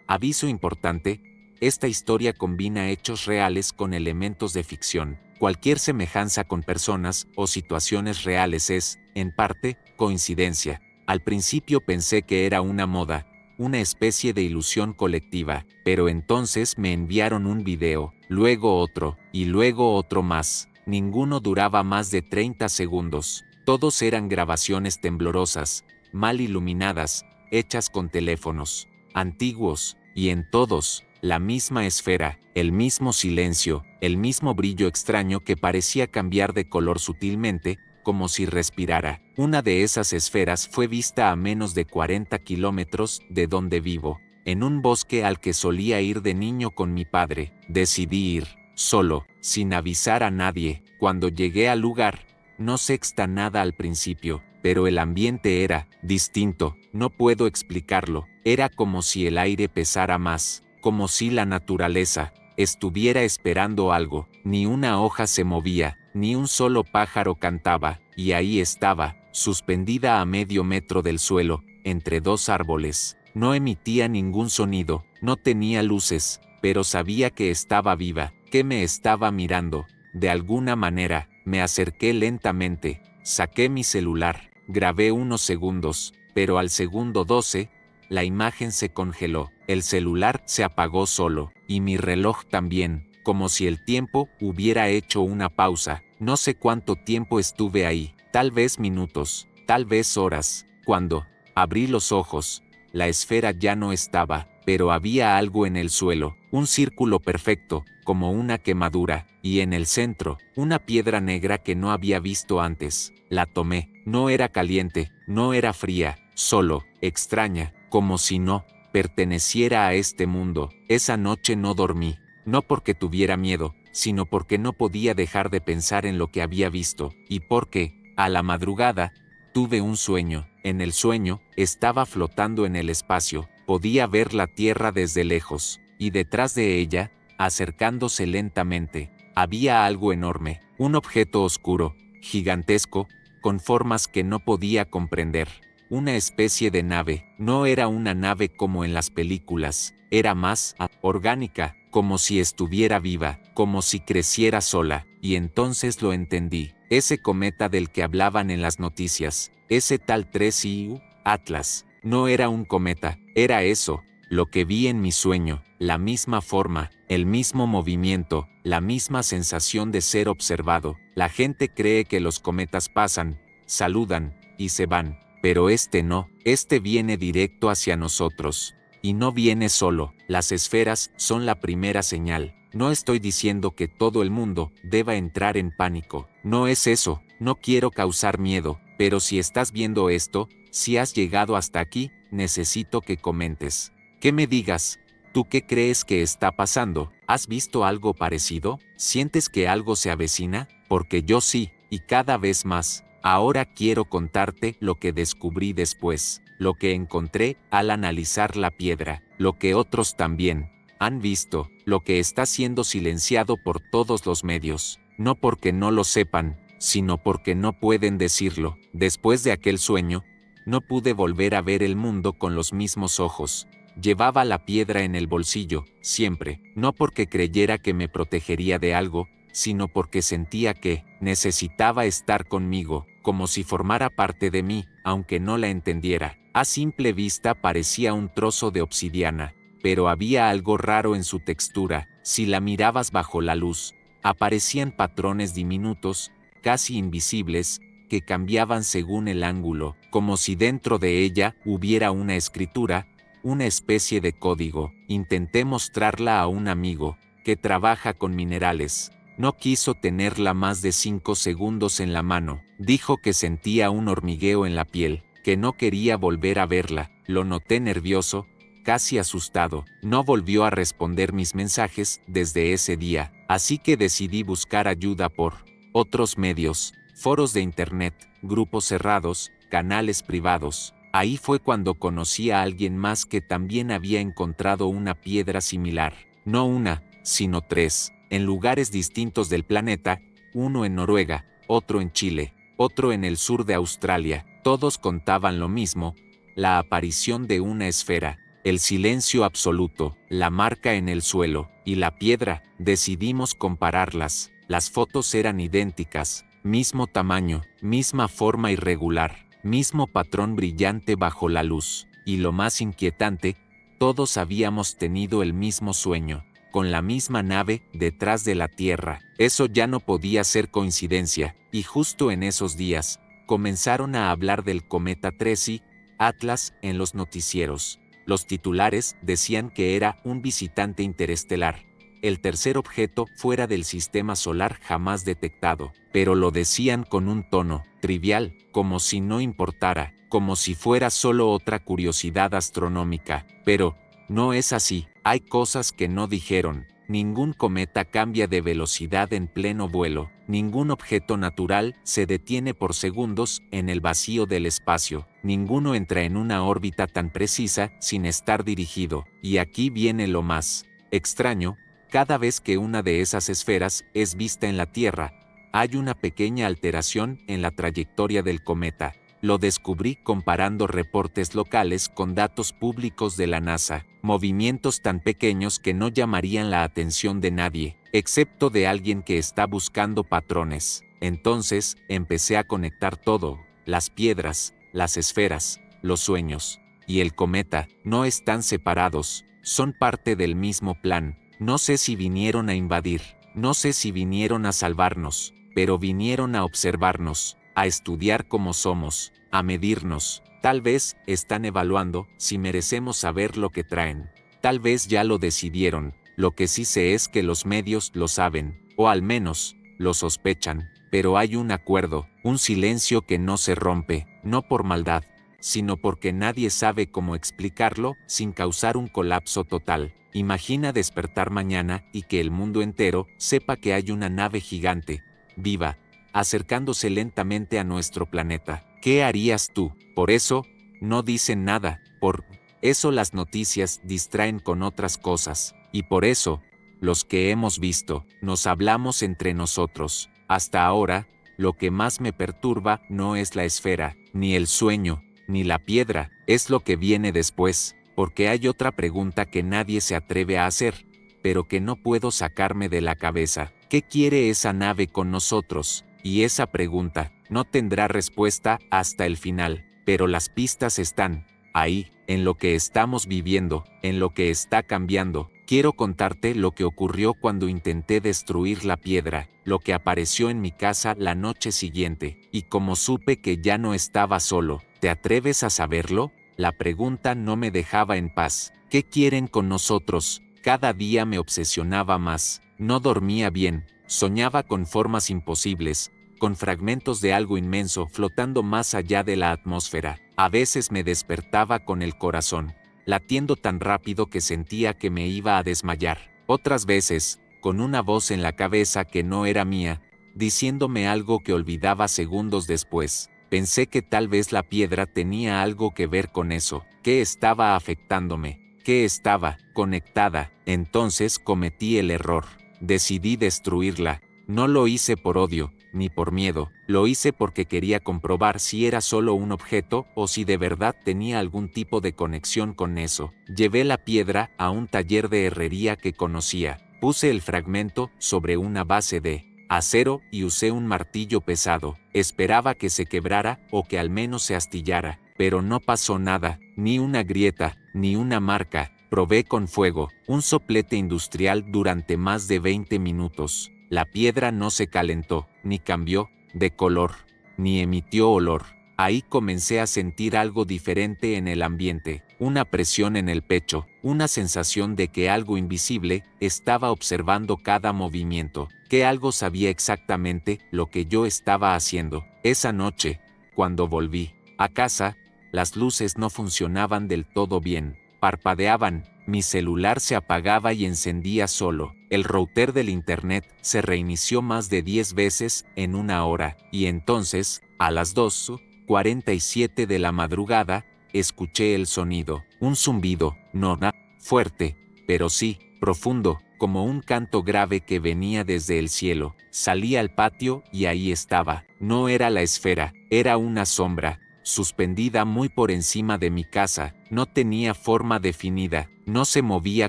Aviso importante: esta historia combina hechos reales con elementos de ficción. Cualquier semejanza con personas o situaciones reales es, en parte, coincidencia. Al principio pensé que era una moda, una especie de ilusión colectiva, pero entonces me enviaron un video, luego otro, y luego otro más. Ninguno duraba más de 30 segundos. Todos eran grabaciones temblorosas, mal iluminadas, hechas con teléfonos antiguos, y en todos, la misma esfera, el mismo silencio, el mismo brillo extraño que parecía cambiar de color sutilmente, como si respirara. Una de esas esferas fue vista a menos de 40 kilómetros de donde vivo, en un bosque al que solía ir de niño con mi padre. Decidí ir, solo, sin avisar a nadie. Cuando llegué al lugar, no sexta nada al principio, pero el ambiente era distinto, no puedo explicarlo. Era como si el aire pesara más, como si la naturaleza estuviera esperando algo. Ni una hoja se movía, ni un solo pájaro cantaba, y ahí estaba, suspendida a medio metro del suelo, entre dos árboles. No emitía ningún sonido, no tenía luces, pero sabía que estaba viva, que me estaba mirando. De alguna manera, me acerqué lentamente, saqué mi celular, grabé unos segundos, pero al segundo 12, la imagen se congeló, el celular se apagó solo, y mi reloj también, como si el tiempo hubiera hecho una pausa. No sé cuánto tiempo estuve ahí, tal vez minutos, tal vez horas. Cuando abrí los ojos, la esfera ya no estaba, pero había algo en el suelo, un círculo perfecto, como una quemadura, y en el centro, una piedra negra que no había visto antes. La tomé, no era caliente, no era fría, solo, extraña, como si no perteneciera a este mundo. Esa noche no dormí, no porque tuviera miedo, sino porque no podía dejar de pensar en lo que había visto, y porque, a la madrugada, tuve un sueño. En el sueño, estaba flotando en el espacio, podía ver la Tierra desde lejos, y detrás de ella, acercándose lentamente, había algo enorme, un objeto oscuro, gigantesco, con formas que no podía comprender. Una especie de nave. No era una nave como en las películas, era más orgánica, como si estuviera viva, como si creciera sola, y entonces lo entendí. Ese cometa del que hablaban en las noticias, ese tal 3IU, Atlas, no era un cometa, era eso, lo que vi en mi sueño, la misma forma, el mismo movimiento, la misma sensación de ser observado. La gente cree que los cometas pasan, saludan, y se van. Pero este no, este viene directo hacia nosotros. Y no viene solo, las esferas son la primera señal. No estoy diciendo que todo el mundo deba entrar en pánico. No es eso, no quiero causar miedo, pero si estás viendo esto, si has llegado hasta aquí, necesito que comentes. Que me digas, ¿tú qué crees que está pasando? ¿Has visto algo parecido? ¿Sientes que algo se avecina? Porque yo sí, y cada vez más. Ahora quiero contarte lo que descubrí después, lo que encontré al analizar la piedra, lo que otros también han visto, lo que está siendo silenciado por todos los medios, no porque no lo sepan, sino porque no pueden decirlo. Después de aquel sueño, no pude volver a ver el mundo con los mismos ojos. Llevaba la piedra en el bolsillo, siempre, no porque creyera que me protegería de algo, sino porque sentía que necesitaba estar conmigo, como si formara parte de mí, aunque no la entendiera. A simple vista parecía un trozo de obsidiana, pero había algo raro en su textura. Si la mirabas bajo la luz, aparecían patrones diminutos, casi invisibles, que cambiaban según el ángulo, como si dentro de ella hubiera una escritura, una especie de código. Intenté mostrarla a un amigo, que trabaja con minerales. No quiso tenerla más de 5 segundos en la mano. Dijo que sentía un hormigueo en la piel, que no quería volver a verla. Lo noté nervioso, casi asustado. No volvió a responder mis mensajes desde ese día, así que decidí buscar ayuda por otros medios, foros de internet, grupos cerrados, canales privados. Ahí fue cuando conocí a alguien más que también había encontrado una piedra similar. No una, sino 3, en lugares distintos del planeta, uno en Noruega, otro en Chile, otro en el sur de Australia. Todos contaban lo mismo, la aparición de una esfera, El silencio absoluto, la marca en el suelo, y la piedra, decidimos compararlas. Las fotos eran idénticas, mismo tamaño, misma forma irregular, mismo patrón brillante bajo la luz. Y lo más inquietante, todos habíamos tenido el mismo sueño, con la misma nave detrás de la Tierra. Eso ya no podía ser coincidencia, y justo en esos días, comenzaron a hablar del cometa Tracy, Atlas, en los noticieros. Los titulares decían que era un visitante interestelar, el tercer objeto fuera del sistema solar jamás detectado, pero lo decían con un tono trivial, como si no importara, como si fuera solo otra curiosidad astronómica. Pero no es así, hay cosas que no dijeron. Ningún cometa cambia de velocidad en pleno vuelo, ningún objeto natural se detiene por segundos en el vacío del espacio, ninguno entra en una órbita tan precisa sin estar dirigido, y aquí viene lo más extraño, cada vez que una de esas esferas es vista en la Tierra, hay una pequeña alteración en la trayectoria del cometa. Lo descubrí comparando reportes locales con datos públicos de la NASA, movimientos tan pequeños que no llamarían la atención de nadie, excepto de alguien que está buscando patrones. Entonces, empecé a conectar todo, las piedras, las esferas, los sueños, y el cometa, no están separados, son parte del mismo plan. No sé si vinieron a invadir, no sé si vinieron a salvarnos, pero vinieron a observarnos, a estudiar cómo somos, a medirnos. Tal vez están evaluando si merecemos saber lo que traen. Tal vez ya lo decidieron. Lo que sí sé es que los medios lo saben, o al menos, lo sospechan. Pero hay un acuerdo, un silencio que no se rompe, no por maldad, sino porque nadie sabe cómo explicarlo sin causar un colapso total. Imagina despertar mañana y que el mundo entero sepa que hay una nave gigante, viva, acercándose lentamente a nuestro planeta. ¿Qué harías tú? Por eso, no dicen nada, por eso las noticias distraen con otras cosas, y por eso, los que hemos visto, nos hablamos entre nosotros. Hasta ahora, lo que más me perturba no es la esfera, ni el sueño, ni la piedra, es lo que viene después, porque hay otra pregunta que nadie se atreve a hacer, pero que no puedo sacarme de la cabeza. ¿Qué quiere esa nave con nosotros? Y esa pregunta no tendrá respuesta hasta el final, pero las pistas están ahí, en lo que estamos viviendo, en lo que está cambiando. Quiero contarte lo que ocurrió cuando intenté destruir la piedra, lo que apareció en mi casa la noche siguiente, y como supe que ya no estaba solo. ¿Te atreves a saberlo? La pregunta no me dejaba en paz. ¿Qué quieren con nosotros? Cada día me obsesionaba más. No dormía bien, soñaba con formas imposibles, con fragmentos de algo inmenso flotando más allá de la atmósfera. A veces me despertaba con el corazón latiendo tan rápido que sentía que me iba a desmayar. Otras veces, con una voz en la cabeza que no era mía, diciéndome algo que olvidaba segundos después. Pensé que tal vez la piedra tenía algo que ver con eso, que estaba afectándome, que estaba conectada. Entonces cometí el error. Decidí destruirla. No lo hice por odio, ni por miedo, lo hice porque quería comprobar si era solo un objeto o si de verdad tenía algún tipo de conexión con eso. Llevé la piedra a un taller de herrería que conocía, puse el fragmento sobre una base de acero y usé un martillo pesado. Esperaba que se quebrara o que al menos se astillara, pero no pasó nada, ni una grieta, ni una marca. Probé con fuego, un soplete industrial durante más de 20 minutos. La piedra no se calentó, ni cambió de color, ni emitió olor. Ahí comencé a sentir algo diferente en el ambiente, una presión en el pecho, una sensación de que algo invisible estaba observando cada movimiento, que algo sabía exactamente lo que yo estaba haciendo. Esa noche, cuando volví a casa, las luces no funcionaban del todo bien, parpadeaban, mi celular se apagaba y encendía solo. El router del internet se reinició más de 10 veces en una hora, y entonces, a las 2:47 de la madrugada, escuché el sonido, un zumbido, no fuerte, pero sí, profundo, como un canto grave que venía desde el cielo. Salí al patio y ahí estaba. No era la esfera, era una sombra, suspendida muy por encima de mi casa, no tenía forma definida, no se movía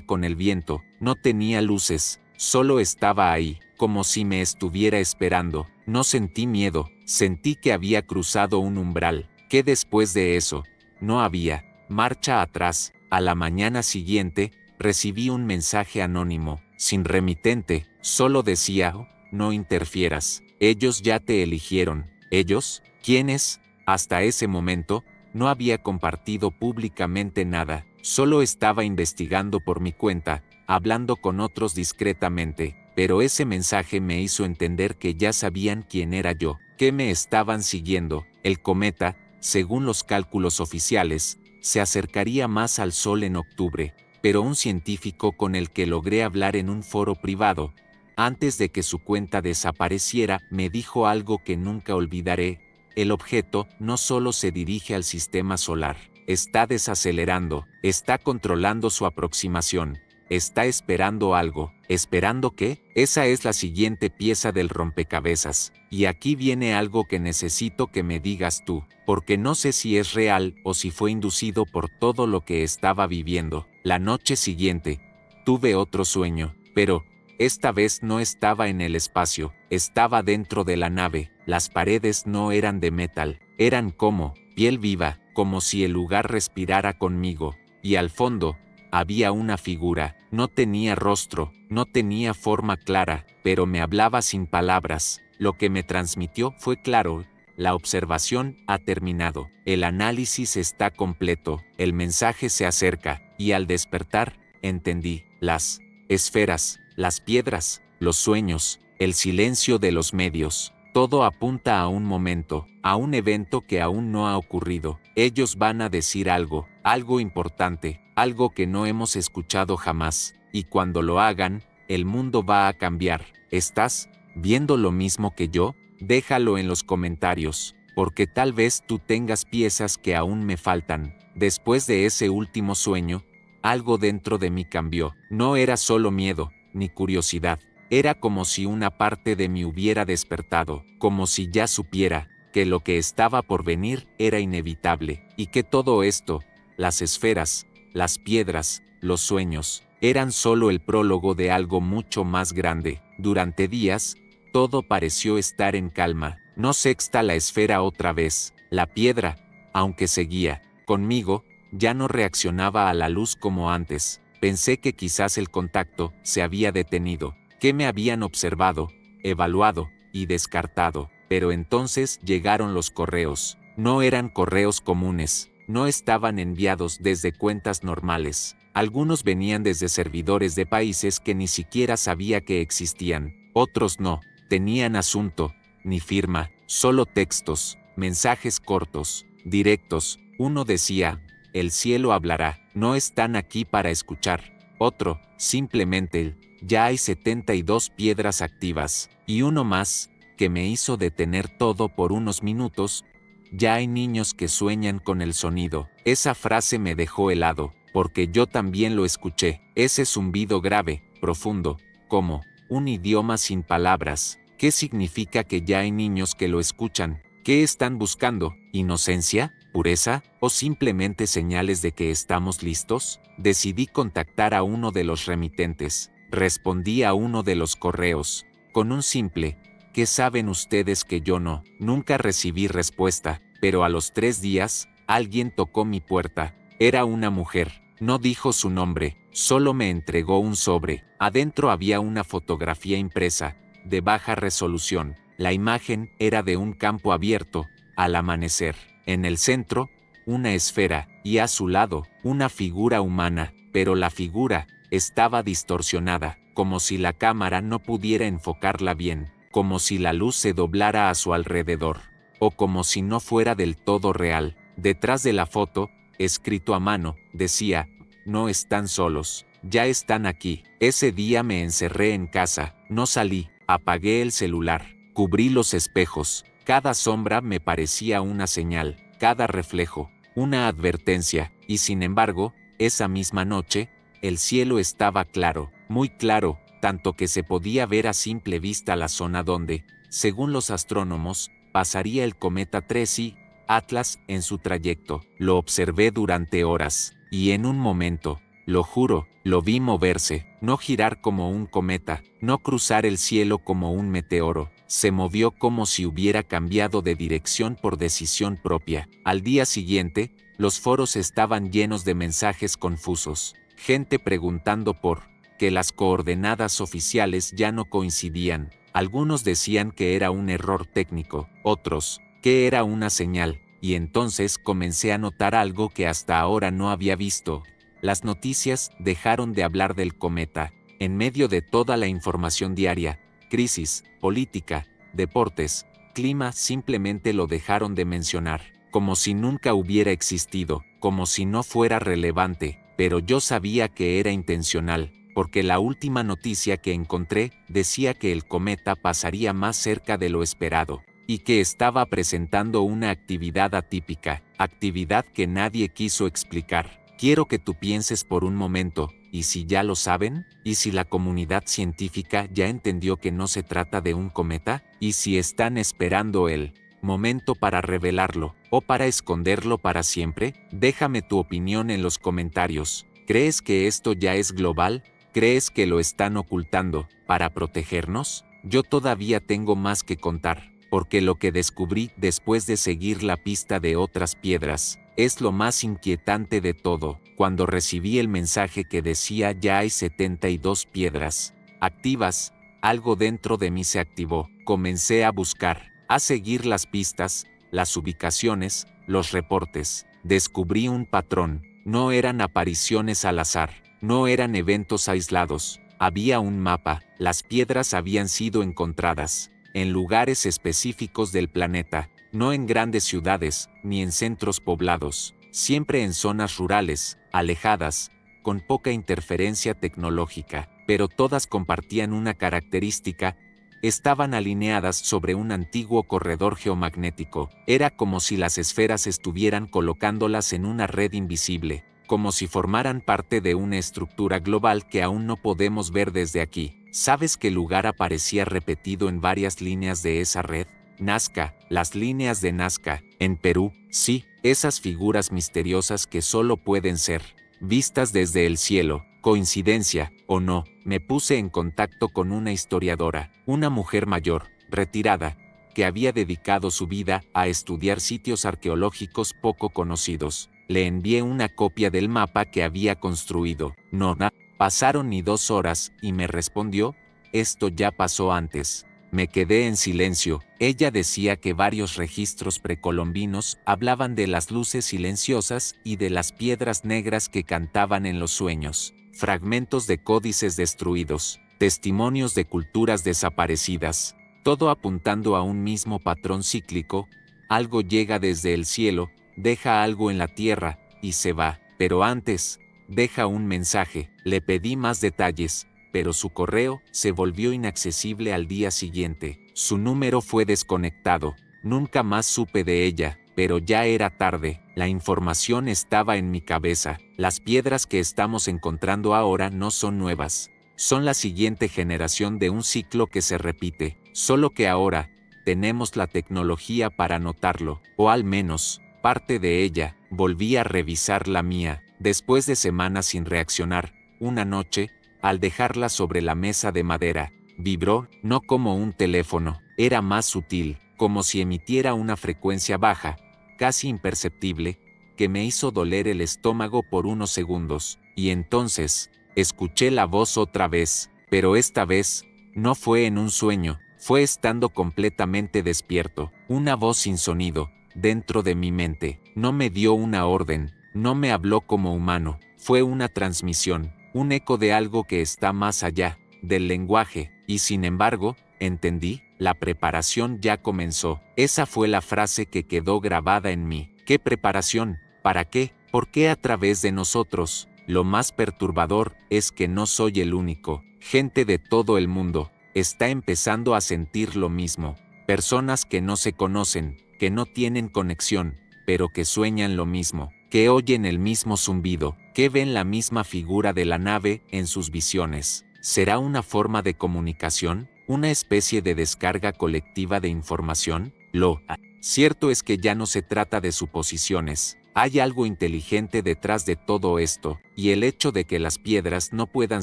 con el viento, no tenía luces, solo estaba ahí, como si me estuviera esperando. No sentí miedo, sentí que había cruzado un umbral, que después de eso, no había marcha atrás. A la mañana siguiente, recibí un mensaje anónimo, sin remitente, solo decía: no interfieras, ellos ya te eligieron. ¿Ellos? ¿Quiénes? Hasta ese momento, no había compartido públicamente nada, solo estaba investigando por mi cuenta, hablando con otros discretamente, pero ese mensaje me hizo entender que ya sabían quién era yo, que me estaban siguiendo. El cometa, según los cálculos oficiales, se acercaría más al Sol en octubre, pero un científico con el que logré hablar en un foro privado, antes de que su cuenta desapareciera, me dijo algo que nunca olvidaré: el objeto no solo se dirige al sistema solar, está desacelerando, está controlando su aproximación, está esperando algo. ¿Esperando qué? Esa es la siguiente pieza del rompecabezas. Y aquí viene algo que necesito que me digas tú, porque no sé si es real o si fue inducido por todo lo que estaba viviendo. La noche siguiente, tuve otro sueño, pero esta vez no estaba en el espacio, estaba dentro de la nave. Las paredes no eran de metal, eran como piel viva, como si el lugar respirara conmigo, y al fondo había una figura. No tenía rostro, no tenía forma clara, pero me hablaba sin palabras. Lo que me transmitió fue claro: la observación ha terminado, el análisis está completo, el mensaje se acerca, y al despertar, entendí: las esferas, las piedras, los sueños, el silencio de los medios, todo apunta a un momento, a un evento que aún no ha ocurrido. Ellos van a decir algo, algo importante, algo que no hemos escuchado jamás, y cuando lo hagan, el mundo va a cambiar. ¿Estás viendo lo mismo que yo? Déjalo en los comentarios, porque tal vez tú tengas piezas que aún me faltan. Después de ese último sueño, algo dentro de mí cambió. No era solo miedo, ni curiosidad. Era como si una parte de mí hubiera despertado, como si ya supiera que lo que estaba por venir era inevitable, y que todo esto, las esferas, las piedras, los sueños, eran solo el prólogo de algo mucho más grande. Durante días, todo pareció estar en calma. No sexta la esfera otra vez. La piedra, aunque seguía conmigo, ya no reaccionaba a la luz como antes. Pensé que quizás el contacto se había detenido, que me habían observado, evaluado y descartado. Pero entonces llegaron los correos. No eran correos comunes, no estaban enviados desde cuentas normales. Algunos venían desde servidores de países que ni siquiera sabía que existían. Otros no tenían asunto, ni firma, solo textos, mensajes cortos, directos. Uno decía: el cielo hablará, no están aquí para escuchar. Otro, simplemente: ya hay 72 piedras activas. Y uno más, que me hizo detener todo por unos minutos: ya hay niños que sueñan con el sonido. Esa frase me dejó helado, porque yo también lo escuché. Ese zumbido grave, profundo, como un idioma sin palabras. ¿Qué significa que ya hay niños que lo escuchan? ¿Qué están buscando? ¿Inocencia? ¿Pureza? ¿O simplemente señales de que estamos listos? Decidí contactar a uno de los remitentes. Respondí a uno de los correos con un simple: ¿qué saben ustedes que yo no? Nunca recibí respuesta, pero a los 3 días, alguien tocó mi puerta. Era una mujer. No dijo su nombre, solo me entregó un sobre. Adentro había una fotografía impresa, de baja resolución. La imagen era de un campo abierto, al amanecer. En el centro, una esfera, y a su lado, una figura humana, pero la figura estaba distorsionada, como si la cámara no pudiera enfocarla bien, como si la luz se doblara a su alrededor, o como si no fuera del todo real. Detrás de la foto, escrito a mano, decía: no están solos, ya están aquí. Ese día me encerré en casa, no salí, apagué el celular, cubrí los espejos. Cada sombra me parecía una señal, cada reflejo, una advertencia, y sin embargo, esa misma noche, el cielo estaba claro, muy claro, tanto que se podía ver a simple vista la zona donde, según los astrónomos, pasaría el cometa 3i. Atlas en su trayecto. Lo observé durante horas, y en un momento, lo juro, lo vi moverse, no girar como un cometa, no cruzar el cielo como un meteoro. Se movió como si hubiera cambiado de dirección por decisión propia. Al día siguiente, los foros estaban llenos de mensajes confusos. Gente preguntando por que las coordenadas oficiales ya no coincidían. Algunos decían que era un error técnico, otros, que era una señal, y entonces comencé a notar algo que hasta ahora no había visto. Las noticias dejaron de hablar del cometa. En medio de toda la información diaria, crisis, política, deportes, clima, simplemente lo dejaron de mencionar, como si nunca hubiera existido, como si no fuera relevante, pero yo sabía que era intencional, porque la última noticia que encontré decía que el cometa pasaría más cerca de lo esperado, y que estaba presentando una actividad atípica, actividad que nadie quiso explicar. Quiero que tú pienses por un momento, ¿y si ya lo saben? ¿Y si la comunidad científica ya entendió que no se trata de un cometa? ¿Y si están esperando el momento para revelarlo, o para esconderlo para siempre? Déjame tu opinión en los comentarios. ¿Crees que esto ya es global? ¿Crees que lo están ocultando para protegernos? Yo todavía tengo más que contar, porque lo que descubrí después de seguir la pista de otras piedras es lo más inquietante de todo. Cuando recibí el mensaje que decía ya hay 72 piedras activas, algo dentro de mí se activó. Comencé a buscar, a seguir las pistas, las ubicaciones, los reportes. Descubrí un patrón. No eran apariciones al azar, no eran eventos aislados. Había un mapa. Las piedras habían sido encontradas en lugares específicos del planeta, no en grandes ciudades, ni en centros poblados, siempre en zonas rurales, alejadas, con poca interferencia tecnológica, pero todas compartían una característica: estaban alineadas sobre un antiguo corredor geomagnético. Era como si las esferas estuvieran colocándolas en una red invisible, como si formaran parte de una estructura global que aún no podemos ver desde aquí. ¿Sabes qué lugar aparecía repetido en varias líneas de esa red? Nazca, las líneas de Nazca, en Perú. Sí, esas figuras misteriosas que solo pueden ser vistas desde el cielo. Coincidencia, o no, me puse en contacto con una historiadora, una mujer mayor, retirada, que había dedicado su vida a estudiar sitios arqueológicos poco conocidos. Le envié una copia del mapa que había construido. No, pasaron ni 2 horas, y me respondió: esto ya pasó antes. Me quedé en silencio. Ella decía que varios registros precolombinos hablaban de las luces silenciosas y de las piedras negras que cantaban en los sueños, fragmentos de códices destruidos, testimonios de culturas desaparecidas, todo apuntando a un mismo patrón cíclico. Algo llega desde el cielo, deja algo en la tierra, y se va, pero antes, deja un mensaje. Le pedí más detalles, pero su correo se volvió inaccesible al día siguiente. Su número fue desconectado. Nunca más supe de ella, pero ya era tarde. La información estaba en mi cabeza. Las piedras que estamos encontrando ahora no son nuevas. Son la siguiente generación de un ciclo que se repite, solo que ahora tenemos la tecnología para notarlo, o al menos parte de ella. Volví a revisar la mía, después de semanas sin reaccionar. Una noche, al dejarla sobre la mesa de madera, vibró, no como un teléfono, era más sutil, como si emitiera una frecuencia baja, casi imperceptible, que me hizo doler el estómago por unos segundos, y entonces, escuché la voz otra vez, pero esta vez, no fue en un sueño, fue estando completamente despierto, una voz sin sonido, dentro de mi mente. No me dio una orden, no me habló como humano, fue una transmisión, un eco de algo que está más allá del lenguaje, y sin embargo, entendí, la preparación ya comenzó. Esa fue la frase que quedó grabada en mí. ¿Qué preparación? ¿Para qué? ¿Por qué a través de nosotros? Lo más perturbador es que no soy el único. Gente de todo el mundo está empezando a sentir lo mismo. Personas que no se conocen, que no tienen conexión, pero que sueñan lo mismo, que oyen el mismo zumbido, que ven la misma figura de la nave en sus visiones. ¿Será una forma de comunicación? ¿Una especie de descarga colectiva de información? Lo cierto es que ya no se trata de suposiciones. Hay algo inteligente detrás de todo esto, y el hecho de que las piedras no puedan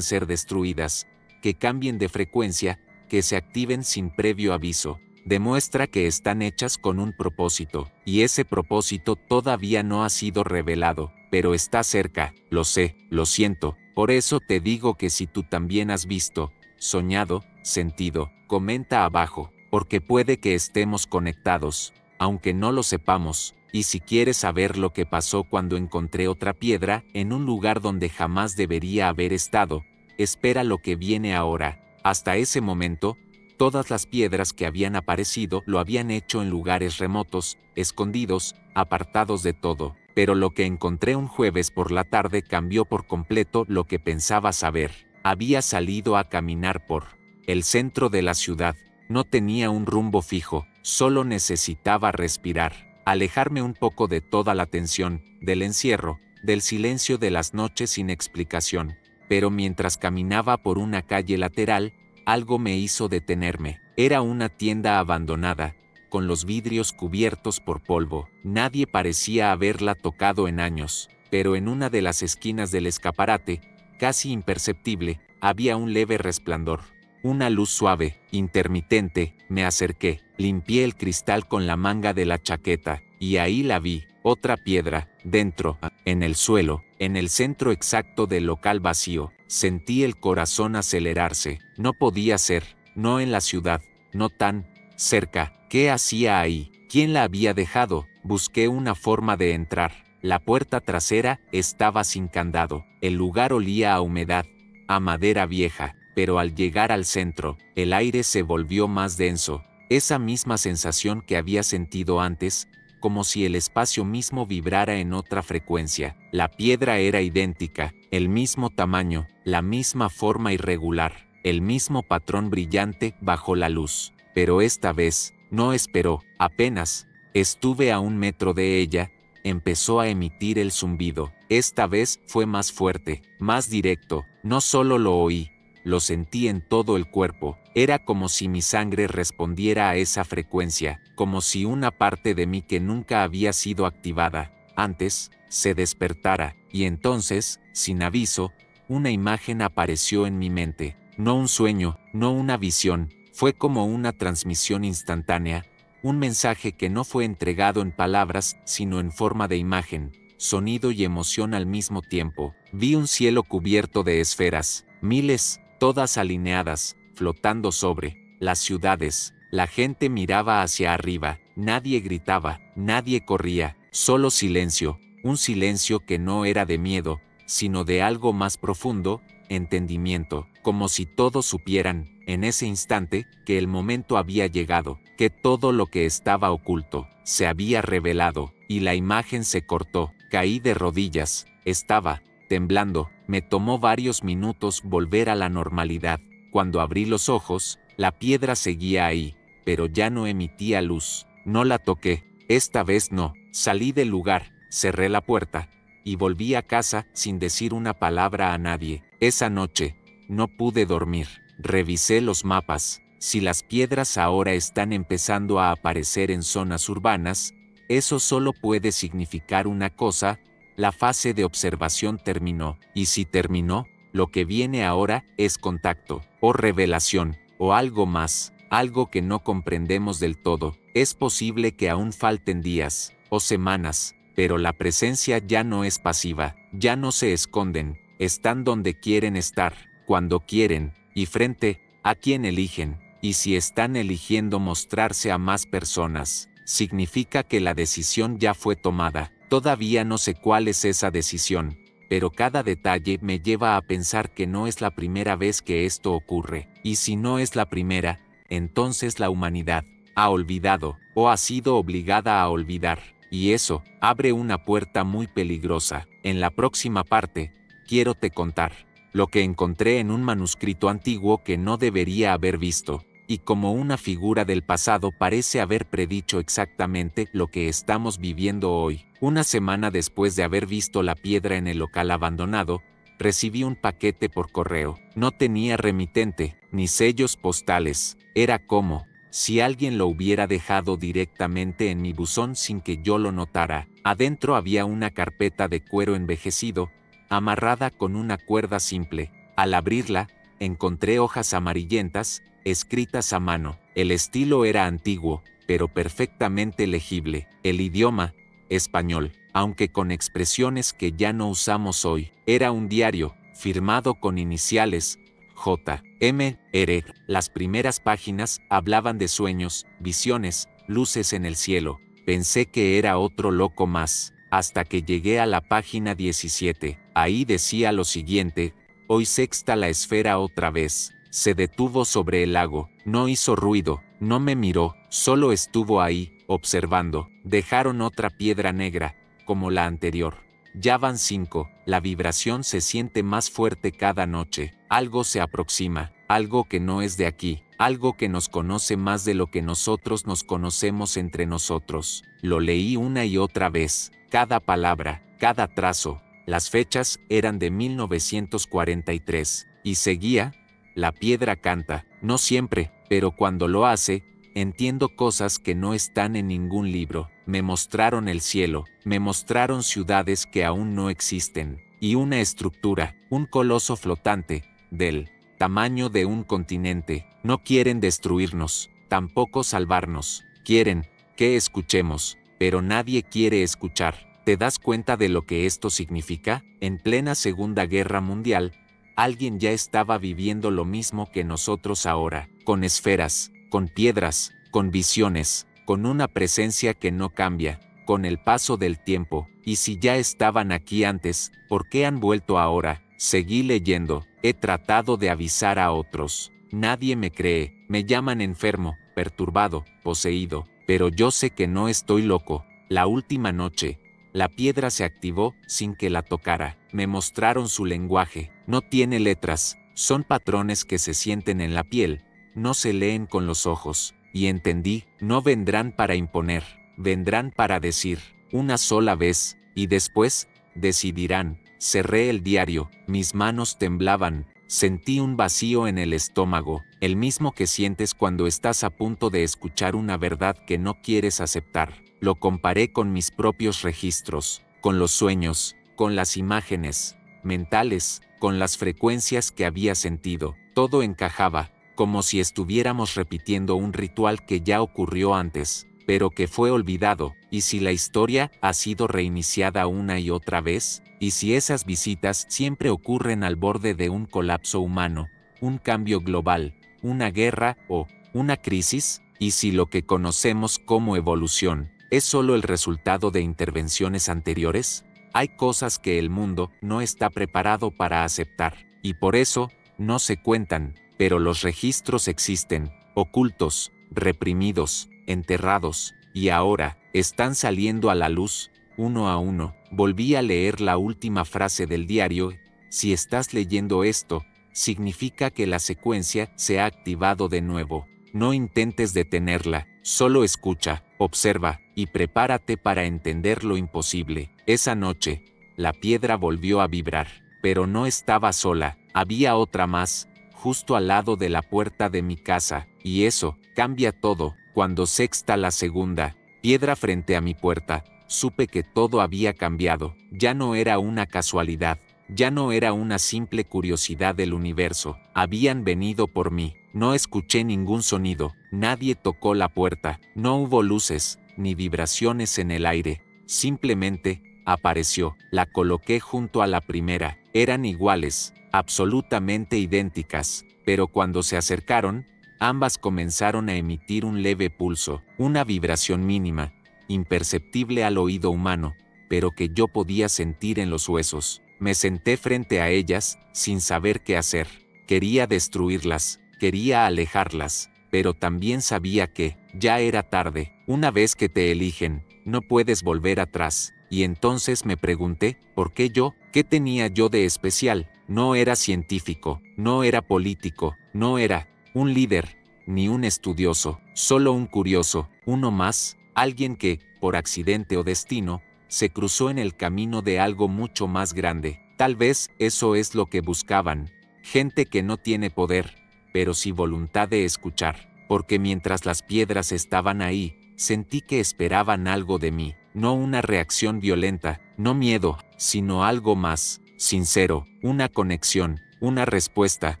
ser destruidas, que cambien de frecuencia, que se activen sin previo aviso, demuestra que están hechas con un propósito, y ese propósito todavía no ha sido revelado, pero está cerca, lo sé, lo siento, por eso te digo que si tú también has visto, soñado, sentido, comenta abajo, porque puede que estemos conectados, aunque no lo sepamos. Y si quieres saber lo que pasó cuando encontré otra piedra en un lugar donde jamás debería haber estado, espera lo que viene ahora. Hasta ese momento, todas las piedras que habían aparecido lo habían hecho en lugares remotos, escondidos, apartados de todo. Pero lo que encontré un jueves por la tarde cambió por completo lo que pensaba saber. Había salido a caminar por el centro de la ciudad. No tenía un rumbo fijo, solo necesitaba respirar. Alejarme un poco de toda la tensión, del encierro, del silencio de las noches sin explicación. Pero mientras caminaba por una calle lateral, algo me hizo detenerme. Era una tienda abandonada, con los vidrios cubiertos por polvo. Nadie parecía haberla tocado en años, pero en una de las esquinas del escaparate, casi imperceptible, había un leve resplandor. Una luz suave, intermitente. Me acerqué, limpié el cristal con la manga de la chaqueta, y ahí la vi, otra piedra, dentro, en el suelo, en el centro exacto del local vacío. Sentí el corazón acelerarse. No podía ser, no en la ciudad, no tan cerca. ¿Qué hacía ahí? ¿Quién la había dejado? Busqué una forma de entrar. La puerta trasera estaba sin candado. El lugar olía a humedad, a madera vieja. Pero al llegar al centro, el aire se volvió más denso, esa misma sensación que había sentido antes, como si el espacio mismo vibrara en otra frecuencia. La piedra era idéntica, el mismo tamaño, la misma forma irregular, el mismo patrón brillante bajo la luz. Pero esta vez, no esperó, apenas estuve a 1 metro de ella, empezó a emitir el zumbido. Esta vez fue más fuerte, más directo, no solo lo oí, lo sentí en todo el cuerpo. Era como si mi sangre respondiera a esa frecuencia, como si una parte de mí que nunca había sido activada antes, se despertara, y entonces, sin aviso, una imagen apareció en mi mente. No un sueño, no una visión, fue como una transmisión instantánea, un mensaje que no fue entregado en palabras, sino en forma de imagen, sonido y emoción al mismo tiempo. Vi un cielo cubierto de esferas, miles, todas alineadas, flotando sobre las ciudades. La gente miraba hacia arriba, nadie gritaba, nadie corría, solo silencio, un silencio que no era de miedo, sino de algo más profundo, entendimiento, como si todos supieran, en ese instante, que el momento había llegado, que todo lo que estaba oculto, se había revelado, y la imagen se cortó. Caí de rodillas, estaba temblando. Me tomó varios minutos volver a la normalidad. Cuando abrí los ojos, la piedra seguía ahí, pero ya no emitía luz. No la toqué, esta vez no. Salí del lugar, cerré la puerta, y volví a casa sin decir una palabra a nadie. Esa noche, no pude dormir. Revisé los mapas. Si las piedras ahora están empezando a aparecer en zonas urbanas, eso solo puede significar una cosa: la fase de observación terminó. Y si terminó, lo que viene ahora es contacto, o revelación, o algo más, algo que no comprendemos del todo. Es posible que aún falten días, o semanas, pero la presencia ya no es pasiva, ya no se esconden, están donde quieren estar, cuando quieren, y frente a quien eligen. Y si están eligiendo mostrarse a más personas, significa que la decisión ya fue tomada. Todavía no sé cuál es esa decisión, pero cada detalle me lleva a pensar que no es la primera vez que esto ocurre. Y si no es la primera, entonces la humanidad ha olvidado, o ha sido obligada a olvidar. Y eso abre una puerta muy peligrosa. En la próxima parte, quiero te contar lo que encontré en un manuscrito antiguo que no debería haber visto, y como una figura del pasado parece haber predicho exactamente lo que estamos viviendo hoy. Una semana después de haber visto la piedra en el local abandonado, recibí un paquete por correo. No tenía remitente, ni sellos postales. Era como si alguien lo hubiera dejado directamente en mi buzón sin que yo lo notara. Adentro había una carpeta de cuero envejecido, amarrada con una cuerda simple. Al abrirla, encontré hojas amarillentas, escritas a mano. El estilo era antiguo, pero perfectamente legible. El idioma, español, aunque con expresiones que ya no usamos hoy. Era un diario, firmado con iniciales, J.M.R. Las primeras páginas hablaban de sueños, visiones, luces en el cielo. Pensé que era otro loco más, hasta que llegué a la página 17. Ahí decía lo siguiente: hoy sexta la esfera otra vez. Se detuvo sobre el lago, no hizo ruido, no me miró, solo estuvo ahí, observando. Dejaron otra piedra negra, como la anterior. Ya van 5, la vibración se siente más fuerte cada noche. Algo se aproxima, algo que no es de aquí, algo que nos conoce más de lo que nosotros nos conocemos entre nosotros. Lo leí una y otra vez, cada palabra, cada trazo. Las fechas eran de 1943, y seguía: la piedra canta, no siempre, pero cuando lo hace, entiendo cosas que no están en ningún libro. Me mostraron el cielo, me mostraron ciudades que aún no existen, y una estructura, un coloso flotante, del tamaño de un continente. No quieren destruirnos, tampoco salvarnos. Quieren que escuchemos, pero nadie quiere escuchar. ¿Te das cuenta de lo que esto significa? En plena Segunda Guerra Mundial, alguien ya estaba viviendo lo mismo que nosotros ahora, con esferas, con piedras, con visiones, con una presencia que no cambia, con el paso del tiempo. Y si ya estaban aquí antes, ¿por qué han vuelto ahora? Seguí leyendo, he tratado de avisar a otros. Nadie me cree, me llaman enfermo, perturbado, poseído, pero yo sé que no estoy loco. La última noche, la piedra se activó sin que la tocara. Me mostraron su lenguaje. No tiene letras, son patrones que se sienten en la piel, no se leen con los ojos. Y entendí, no vendrán para imponer, vendrán para decir, una sola vez, y después, decidirán. Cerré el diario, mis manos temblaban, sentí un vacío en el estómago, el mismo que sientes cuando estás a punto de escuchar una verdad que no quieres aceptar. Lo comparé con mis propios registros, con los sueños, con las imágenes mentales, con las frecuencias que había sentido. Todo encajaba, como si estuviéramos repitiendo un ritual que ya ocurrió antes, pero que fue olvidado. ¿Y si la historia ha sido reiniciada una y otra vez? ¿Y si esas visitas siempre ocurren al borde de un colapso humano, un cambio global, una guerra o una crisis? ¿Y si lo que conocemos como evolución es solo el resultado de intervenciones anteriores? Hay cosas que el mundo no está preparado para aceptar, y por eso no se cuentan, pero los registros existen, ocultos, reprimidos, enterrados, y ahora están saliendo a la luz, uno a uno. Volví a leer la última frase del diario: si estás leyendo esto, significa que la secuencia se ha activado de nuevo. No intentes detenerla, solo escucha, observa, y prepárate para entender lo imposible. Esa noche, la piedra volvió a vibrar, pero no estaba sola, había otra más, justo al lado de la puerta de mi casa, y eso cambia todo. Cuando sexta la segunda piedra frente a mi puerta, supe que todo había cambiado. Ya no era una casualidad, ya no era una simple curiosidad del universo. Habían venido por mí. No escuché ningún sonido, nadie tocó la puerta, no hubo luces, ni vibraciones en el aire. Simplemente apareció. La coloqué junto a la primera. Eran iguales, absolutamente idénticas, pero cuando se acercaron, ambas comenzaron a emitir un leve pulso, una vibración mínima, imperceptible al oído humano, pero que yo podía sentir en los huesos. Me senté frente a ellas, sin saber qué hacer. Quería destruirlas, quería alejarlas, pero también sabía que ya era tarde. Una vez que te eligen, no puedes volver atrás. Y entonces me pregunté, ¿por qué yo? ¿Qué tenía yo de especial? No era científico, no era político, no era un líder, ni un estudioso, solo un curioso, uno más, alguien que, por accidente o destino, se cruzó en el camino de algo mucho más grande. Tal vez eso es lo que buscaban, gente que no tiene poder, pero sí voluntad de escuchar. porque mientras las piedras estaban ahí, sentí que esperaban algo de mí, no una reacción violenta, no miedo, sino algo más sincero, una conexión, una respuesta.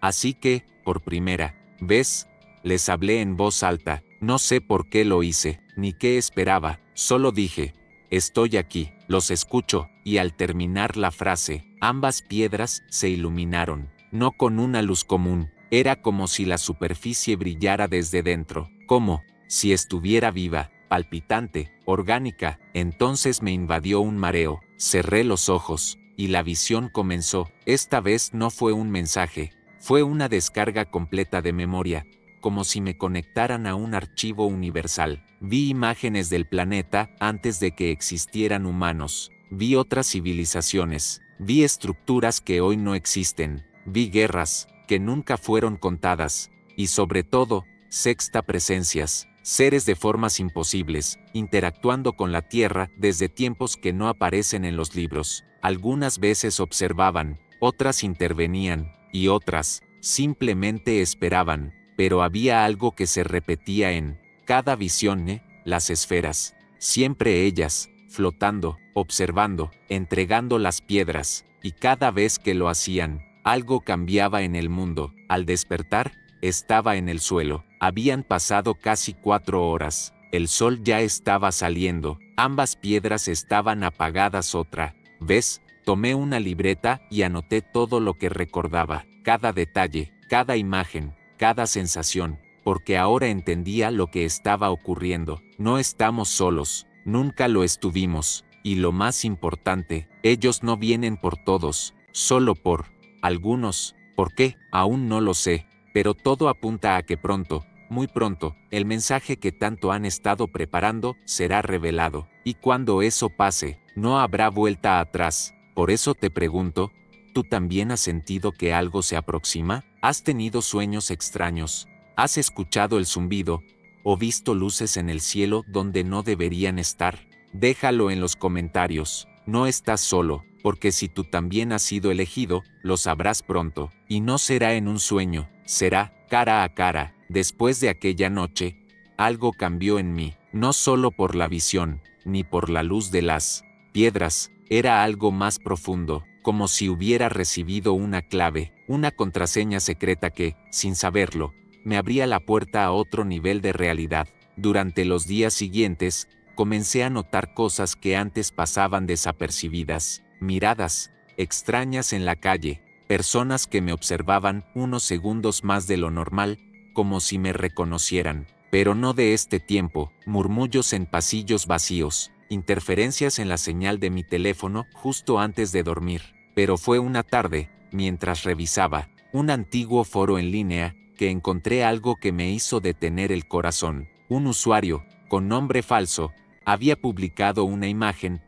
Así que, por primera vez, les hablé en voz alta. No sé por qué lo hice, ni qué esperaba, solo dije, estoy aquí, los escucho, y al terminar la frase, ambas piedras se iluminaron, no con una luz común, era como si la superficie brillara desde dentro, como si estuviera viva, palpitante, orgánica. Entonces me invadió un mareo, cerré los ojos, y la visión comenzó. Esta vez no fue un mensaje, fue una descarga completa de memoria, como si me conectaran a un archivo universal. Vi imágenes del planeta antes de que existieran humanos, vi otras civilizaciones, vi estructuras que hoy no existen, vi guerras que nunca fueron contadas, y sobre todo, sexta presencias, seres de formas imposibles, interactuando con la Tierra desde tiempos que no aparecen en los libros. Algunas veces observaban, otras intervenían, y otras, simplemente esperaban, pero había algo que se repetía en cada visión, las esferas, siempre ellas, flotando, observando, entregando las piedras, y cada vez que lo hacían, algo cambiaba en el mundo. Al despertar, estaba en el suelo. Habían pasado casi 4 horas. El sol ya estaba saliendo. Ambas piedras estaban apagadas otra vez. Tomé una libreta y anoté todo lo que recordaba, cada detalle, cada imagen, cada sensación, porque ahora entendía lo que estaba ocurriendo. No estamos solos, nunca lo estuvimos, y lo más importante, ellos no vienen por todos, solo por algunos. ¿Por qué? Aún no lo sé, pero todo apunta a que pronto, muy pronto, el mensaje que tanto han estado preparando será revelado, y cuando eso pase, no habrá vuelta atrás. Por eso te pregunto, ¿tú también has sentido que algo se aproxima? ¿Has tenido sueños extraños? ¿Has escuchado el zumbido? ¿O visto luces en el cielo donde no deberían estar? Déjalo en los comentarios. No estás solo, porque si tú también has sido elegido, lo sabrás pronto. Y no será en un sueño, será cara a cara. Después de aquella noche, algo cambió en mí, no solo por la visión, ni por la luz de las piedras, era algo más profundo, como si hubiera recibido una clave, una contraseña secreta que, sin saberlo, me abría la puerta a otro nivel de realidad. Durante los días siguientes, comencé a notar cosas que antes pasaban desapercibidas, miradas extrañas en la calle, personas que me observaban unos segundos más de lo normal, como si me reconocieran, pero no de este tiempo, murmullos en pasillos vacíos, interferencias en la señal de mi teléfono justo antes de dormir. Pero fue una tarde, mientras revisaba un antiguo foro en línea, que encontré algo que me hizo detener el corazón. Un usuario, con nombre falso, había publicado una imagen,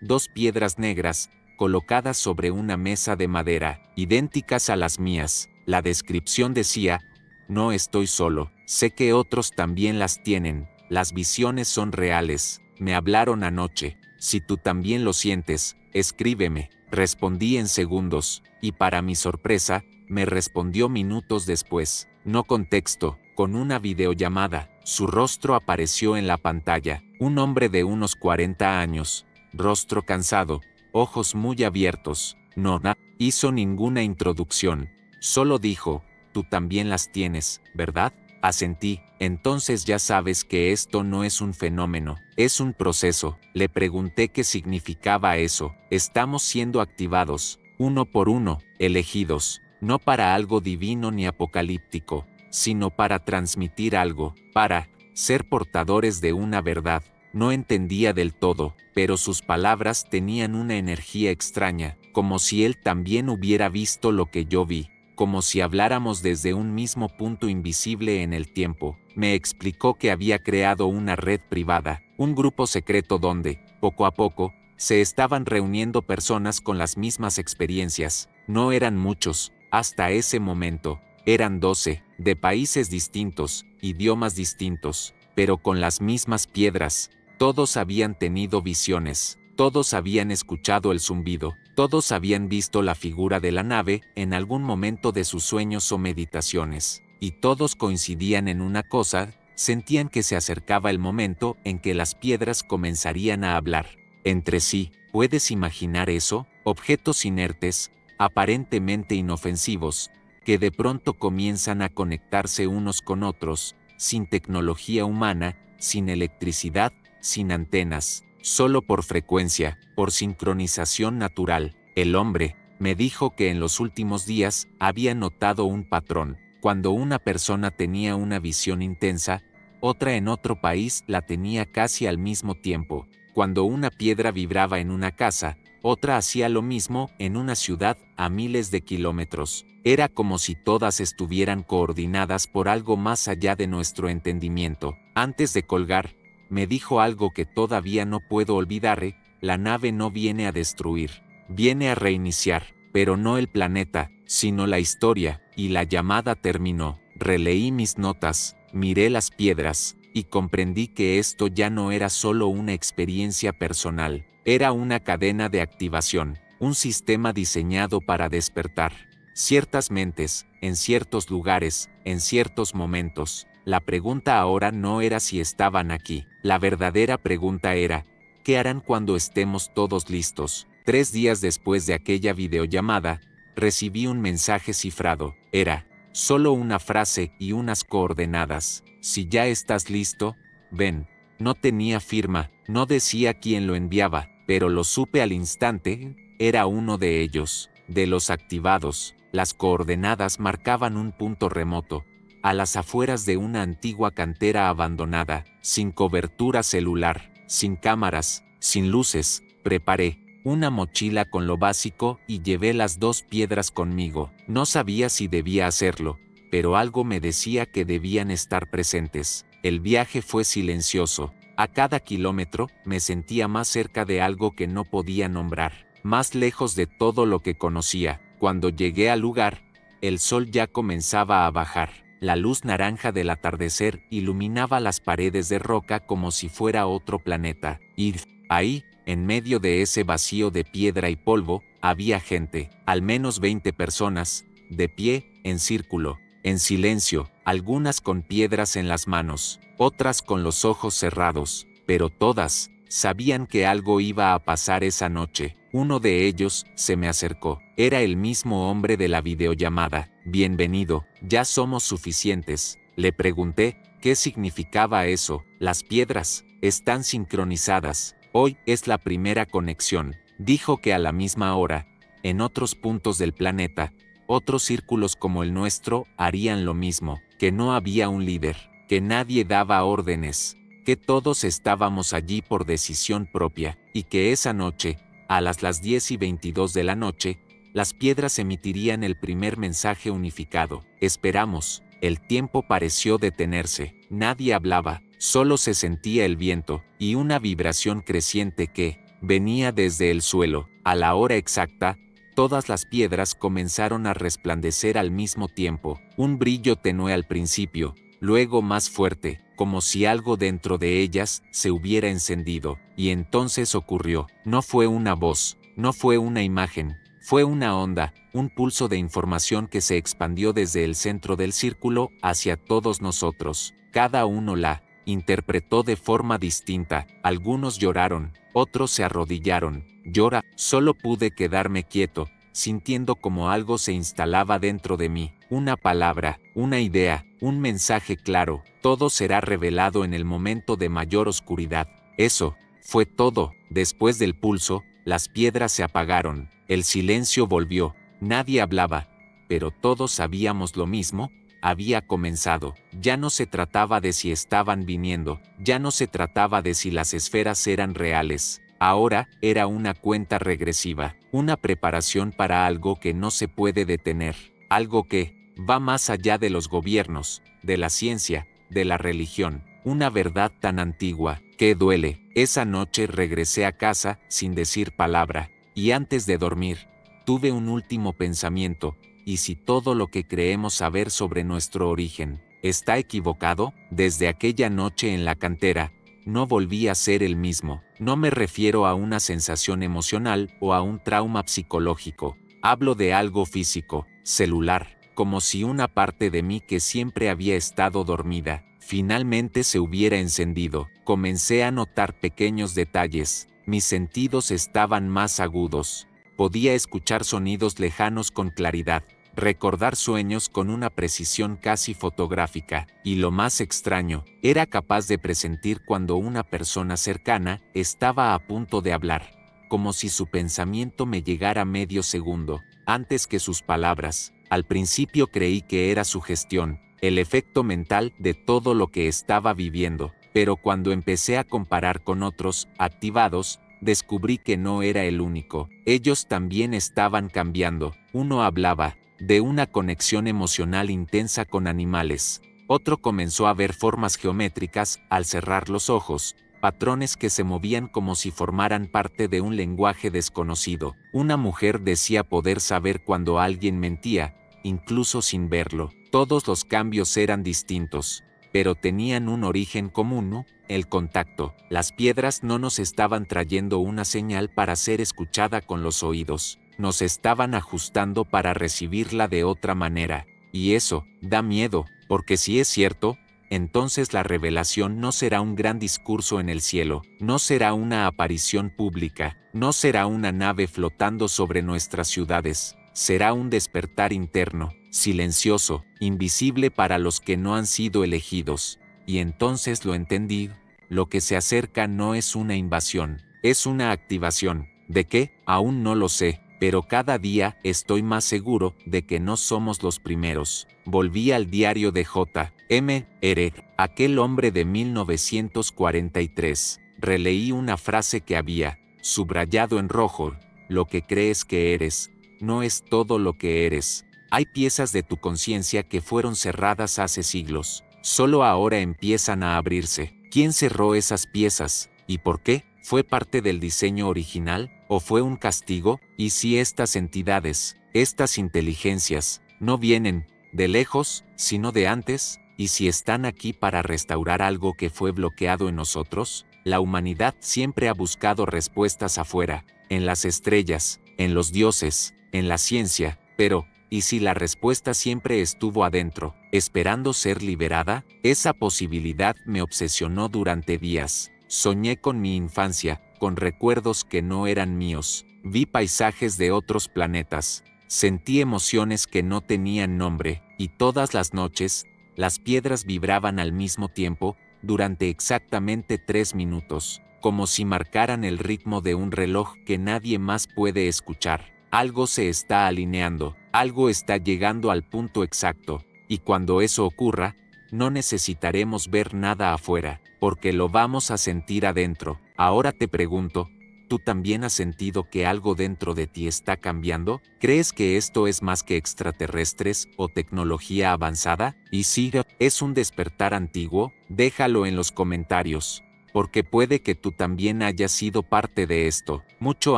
2 piedras negras, colocadas sobre una mesa de madera, idénticas a las mías. La descripción decía, no estoy solo, sé que otros también las tienen, las visiones son reales, me hablaron anoche, si tú también lo sientes, escríbeme. Respondí en segundos, y para mi sorpresa, me respondió minutos después, no con texto, con una videollamada. Su rostro apareció en la pantalla, un hombre de unos 40 años, rostro cansado, ojos muy abiertos. No hizo ninguna introducción, solo dijo, tú también las tienes, ¿verdad? Asentí. Entonces ya sabes que esto no es un fenómeno, es un proceso. Le pregunté qué significaba eso. Estamos siendo activados, uno por uno, elegidos, no para algo divino ni apocalíptico, sino para transmitir algo, para ser portadores de una verdad. No entendía del todo, pero sus palabras tenían una energía extraña, como si él también hubiera visto lo que yo vi, como si habláramos desde un mismo punto invisible en el tiempo. Me explicó que había creado una red privada, un grupo secreto donde, poco a poco, se estaban reuniendo personas con las mismas experiencias. No eran muchos, hasta ese momento, eran 12, de países distintos, idiomas distintos, pero con las mismas piedras. Todos habían tenido visiones, todos habían escuchado el zumbido, todos habían visto la figura de la nave en algún momento de sus sueños o meditaciones. y todos coincidían en una cosa: sentían que se acercaba el momento en que las piedras comenzarían a hablar entre sí. ¿Puedes imaginar eso? Objetos inertes, aparentemente inofensivos, que de pronto comienzan a conectarse unos con otros, sin tecnología humana, sin electricidad, sin antenas, solo por frecuencia, por sincronización natural. El hombre me dijo que en los últimos días había notado un patrón. Cuando una persona tenía una visión intensa, otra en otro país la tenía casi al mismo tiempo. Cuando una piedra vibraba en una casa, otra hacía lo mismo en una ciudad a miles de kilómetros. Era como si todas estuvieran coordinadas por algo más allá de nuestro entendimiento. Antes de colgar, me dijo algo que todavía no puedo olvidar: la nave no viene a destruir, viene a reiniciar, pero no el planeta, sino la historia. Y la llamada terminó. Releí mis notas, miré las piedras, y comprendí que esto ya no era solo una experiencia personal, era una cadena de activación, un sistema diseñado para despertar ciertas mentes, en ciertos lugares, en ciertos momentos. La pregunta ahora no era si estaban aquí, la verdadera pregunta era: ¿qué harán cuando estemos todos listos? 3 días después de aquella videollamada, recibí un mensaje cifrado. Era solo una frase y unas coordenadas: si ya estás listo, ven. No tenía firma, no decía quién lo enviaba, pero lo supe al instante: era uno de ellos, de los activados. Las coordenadas marcaban un punto remoto, a las afueras de una antigua cantera abandonada, sin cobertura celular, sin cámaras, sin luces. Preparé una mochila con lo básico y llevé las 2 piedras conmigo. No sabía si debía hacerlo, pero algo me decía que debían estar presentes. El viaje fue silencioso. A cada kilómetro me sentía más cerca de algo que no podía nombrar, más lejos de todo lo que conocía. Cuando llegué al lugar, el sol ya comenzaba a bajar. La luz naranja del atardecer iluminaba las paredes de roca como si fuera otro planeta. Y ahí, en medio de ese vacío de piedra y polvo, había gente, al menos 20 personas, de pie, en círculo, en silencio, algunas con piedras en las manos, otras con los ojos cerrados, pero todas sabían que algo iba a pasar esa noche. Uno de ellos se me acercó. Era el mismo hombre de la videollamada. Bienvenido, ya somos suficientes. Le pregunté qué significaba eso. Las piedras están sincronizadas. Hoy es la primera conexión. Dijo que a la misma hora, en otros puntos del planeta, otros círculos como el nuestro harían lo mismo, que no había un líder, que nadie daba órdenes, que todos estábamos allí por decisión propia, y que esa noche, a las 10:22 de la noche, las piedras emitirían el primer mensaje unificado. Esperamos. El tiempo pareció detenerse. Nadie hablaba, solo se sentía el viento, y una vibración creciente que venía desde el suelo. A la hora exacta, todas las piedras comenzaron a resplandecer al mismo tiempo. Un brillo tenue al principio, luego más fuerte, como si algo dentro de ellas se hubiera encendido. Y entonces ocurrió. No fue una voz, no fue una imagen, fue una onda, un pulso de información que se expandió desde el centro del círculo hacia todos nosotros. Cada uno la interpretó de forma distinta. Algunos lloraron, otros se arrodillaron. Llora. Solo pude quedarme quieto, sintiendo como algo se instalaba dentro de mí. Una palabra, una idea, un mensaje claro. Todo será revelado en el momento de mayor oscuridad. Eso fue todo. Después del pulso, las piedras se apagaron. El silencio volvió. Nadie hablaba, pero todos sabíamos lo mismo: había comenzado. Ya no se trataba de si estaban viniendo, ya no se trataba de si las esferas eran reales. Ahora era una cuenta regresiva, una preparación para algo que no se puede detener, algo que va más allá de los gobiernos, de la ciencia, de la religión. Una verdad tan antigua que duele. Esa noche regresé a casa sin decir palabra, y antes de dormir, tuve un último pensamiento: ¿y si todo lo que creemos saber sobre nuestro origen está equivocado? Desde aquella noche en la cantera, no volví a ser el mismo. No me refiero a una sensación emocional o a un trauma psicológico. Hablo de algo físico, celular. como si una parte de mí que siempre había estado dormida, finalmente se hubiera encendido. Comencé a notar pequeños detalles, mis sentidos estaban más agudos. Podía escuchar sonidos lejanos con claridad, recordar sueños con una precisión casi fotográfica, y lo más extraño, era capaz de presentir cuando una persona cercana estaba a punto de hablar, como si su pensamiento me llegara medio segundo, antes que sus palabras. Al principio creí que era sugestión, el efecto mental de todo lo que estaba viviendo, pero cuando empecé a comparar con otros, activados, descubrí que no era el único. Ellos también estaban cambiando. Uno hablaba de una conexión emocional intensa con animales. Otro comenzó a ver formas geométricas al cerrar los ojos, patrones que se movían como si formaran parte de un lenguaje desconocido. Una mujer decía poder saber cuando alguien mentía, incluso sin verlo. Todos los cambios eran distintos, pero tenían un origen común, ¿no? El contacto. Las piedras no nos estaban trayendo una señal para ser escuchada con los oídos, nos estaban ajustando para recibirla de otra manera. Y eso da miedo, porque si es cierto, entonces la revelación no será un gran discurso en el cielo, no será una aparición pública, no será una nave flotando sobre nuestras ciudades, será un despertar interno, silencioso, invisible para los que no han sido elegidos. Y entonces lo entendí, lo que se acerca no es una invasión, es una activación. ¿De qué? Aún no lo sé, pero cada día estoy más seguro de que no somos los primeros. Volví al diario de J. M. R., aquel hombre de 1943. Releí una frase que había subrayado en rojo: lo que crees que eres, no es todo lo que eres. Hay piezas de tu conciencia que fueron cerradas hace siglos, solo ahora empiezan a abrirse. ¿Quién cerró esas piezas? ¿Y por qué? ¿Fue parte del diseño original? ¿O fue un castigo? ¿Y si estas entidades, estas inteligencias, no vienen de lejos, sino de antes? ¿Y si están aquí para restaurar algo que fue bloqueado en nosotros? La humanidad siempre ha buscado respuestas afuera, en las estrellas, en los dioses, en la ciencia, pero, ¿y si la respuesta siempre estuvo adentro, esperando ser liberada? Esa posibilidad me obsesionó durante días. Soñé con mi infancia, con recuerdos que no eran míos. Vi paisajes de otros planetas. Sentí emociones que no tenían nombre, y todas las noches, las piedras vibraban al mismo tiempo, durante exactamente 3 minutos, como si marcaran el ritmo de un reloj que nadie más puede escuchar. Algo se está alineando, algo está llegando al punto exacto, y cuando eso ocurra, no necesitaremos ver nada afuera, porque lo vamos a sentir adentro. Ahora te pregunto, ¿tú también has sentido que algo dentro de ti está cambiando? ¿Crees que esto es más que extraterrestres o tecnología avanzada? Y si es un despertar antiguo, déjalo en los comentarios, porque puede que tú también hayas sido parte de esto, mucho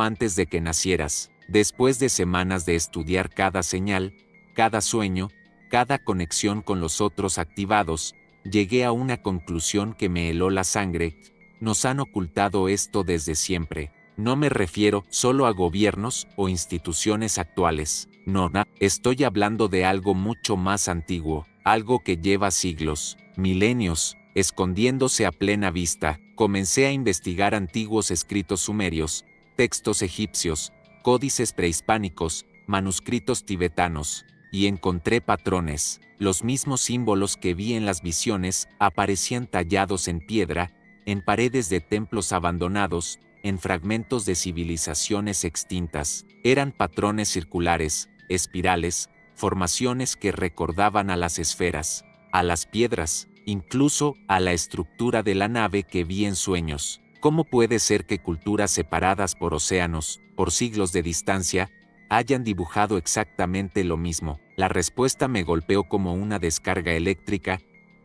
antes de que nacieras. Después de semanas de estudiar cada señal, cada sueño, cada conexión con los otros activados, llegué a una conclusión que me heló la sangre: nos han ocultado esto desde siempre. No me refiero solo a gobiernos o instituciones actuales. No, estoy hablando de algo mucho más antiguo, algo que lleva siglos, milenios, escondiéndose a plena vista. Comencé a investigar antiguos escritos sumerios, textos egipcios, códices prehispánicos, manuscritos tibetanos, y encontré patrones. Los mismos símbolos que vi en las visiones aparecían tallados en piedra, en paredes de templos abandonados, en fragmentos de civilizaciones extintas. Eran patrones circulares, espirales, formaciones que recordaban a las esferas, a las piedras, incluso a la estructura de la nave que vi en sueños. ¿Cómo puede ser que culturas separadas por océanos, por siglos de distancia, hayan dibujado exactamente lo mismo? La respuesta me golpeó como una descarga eléctrica.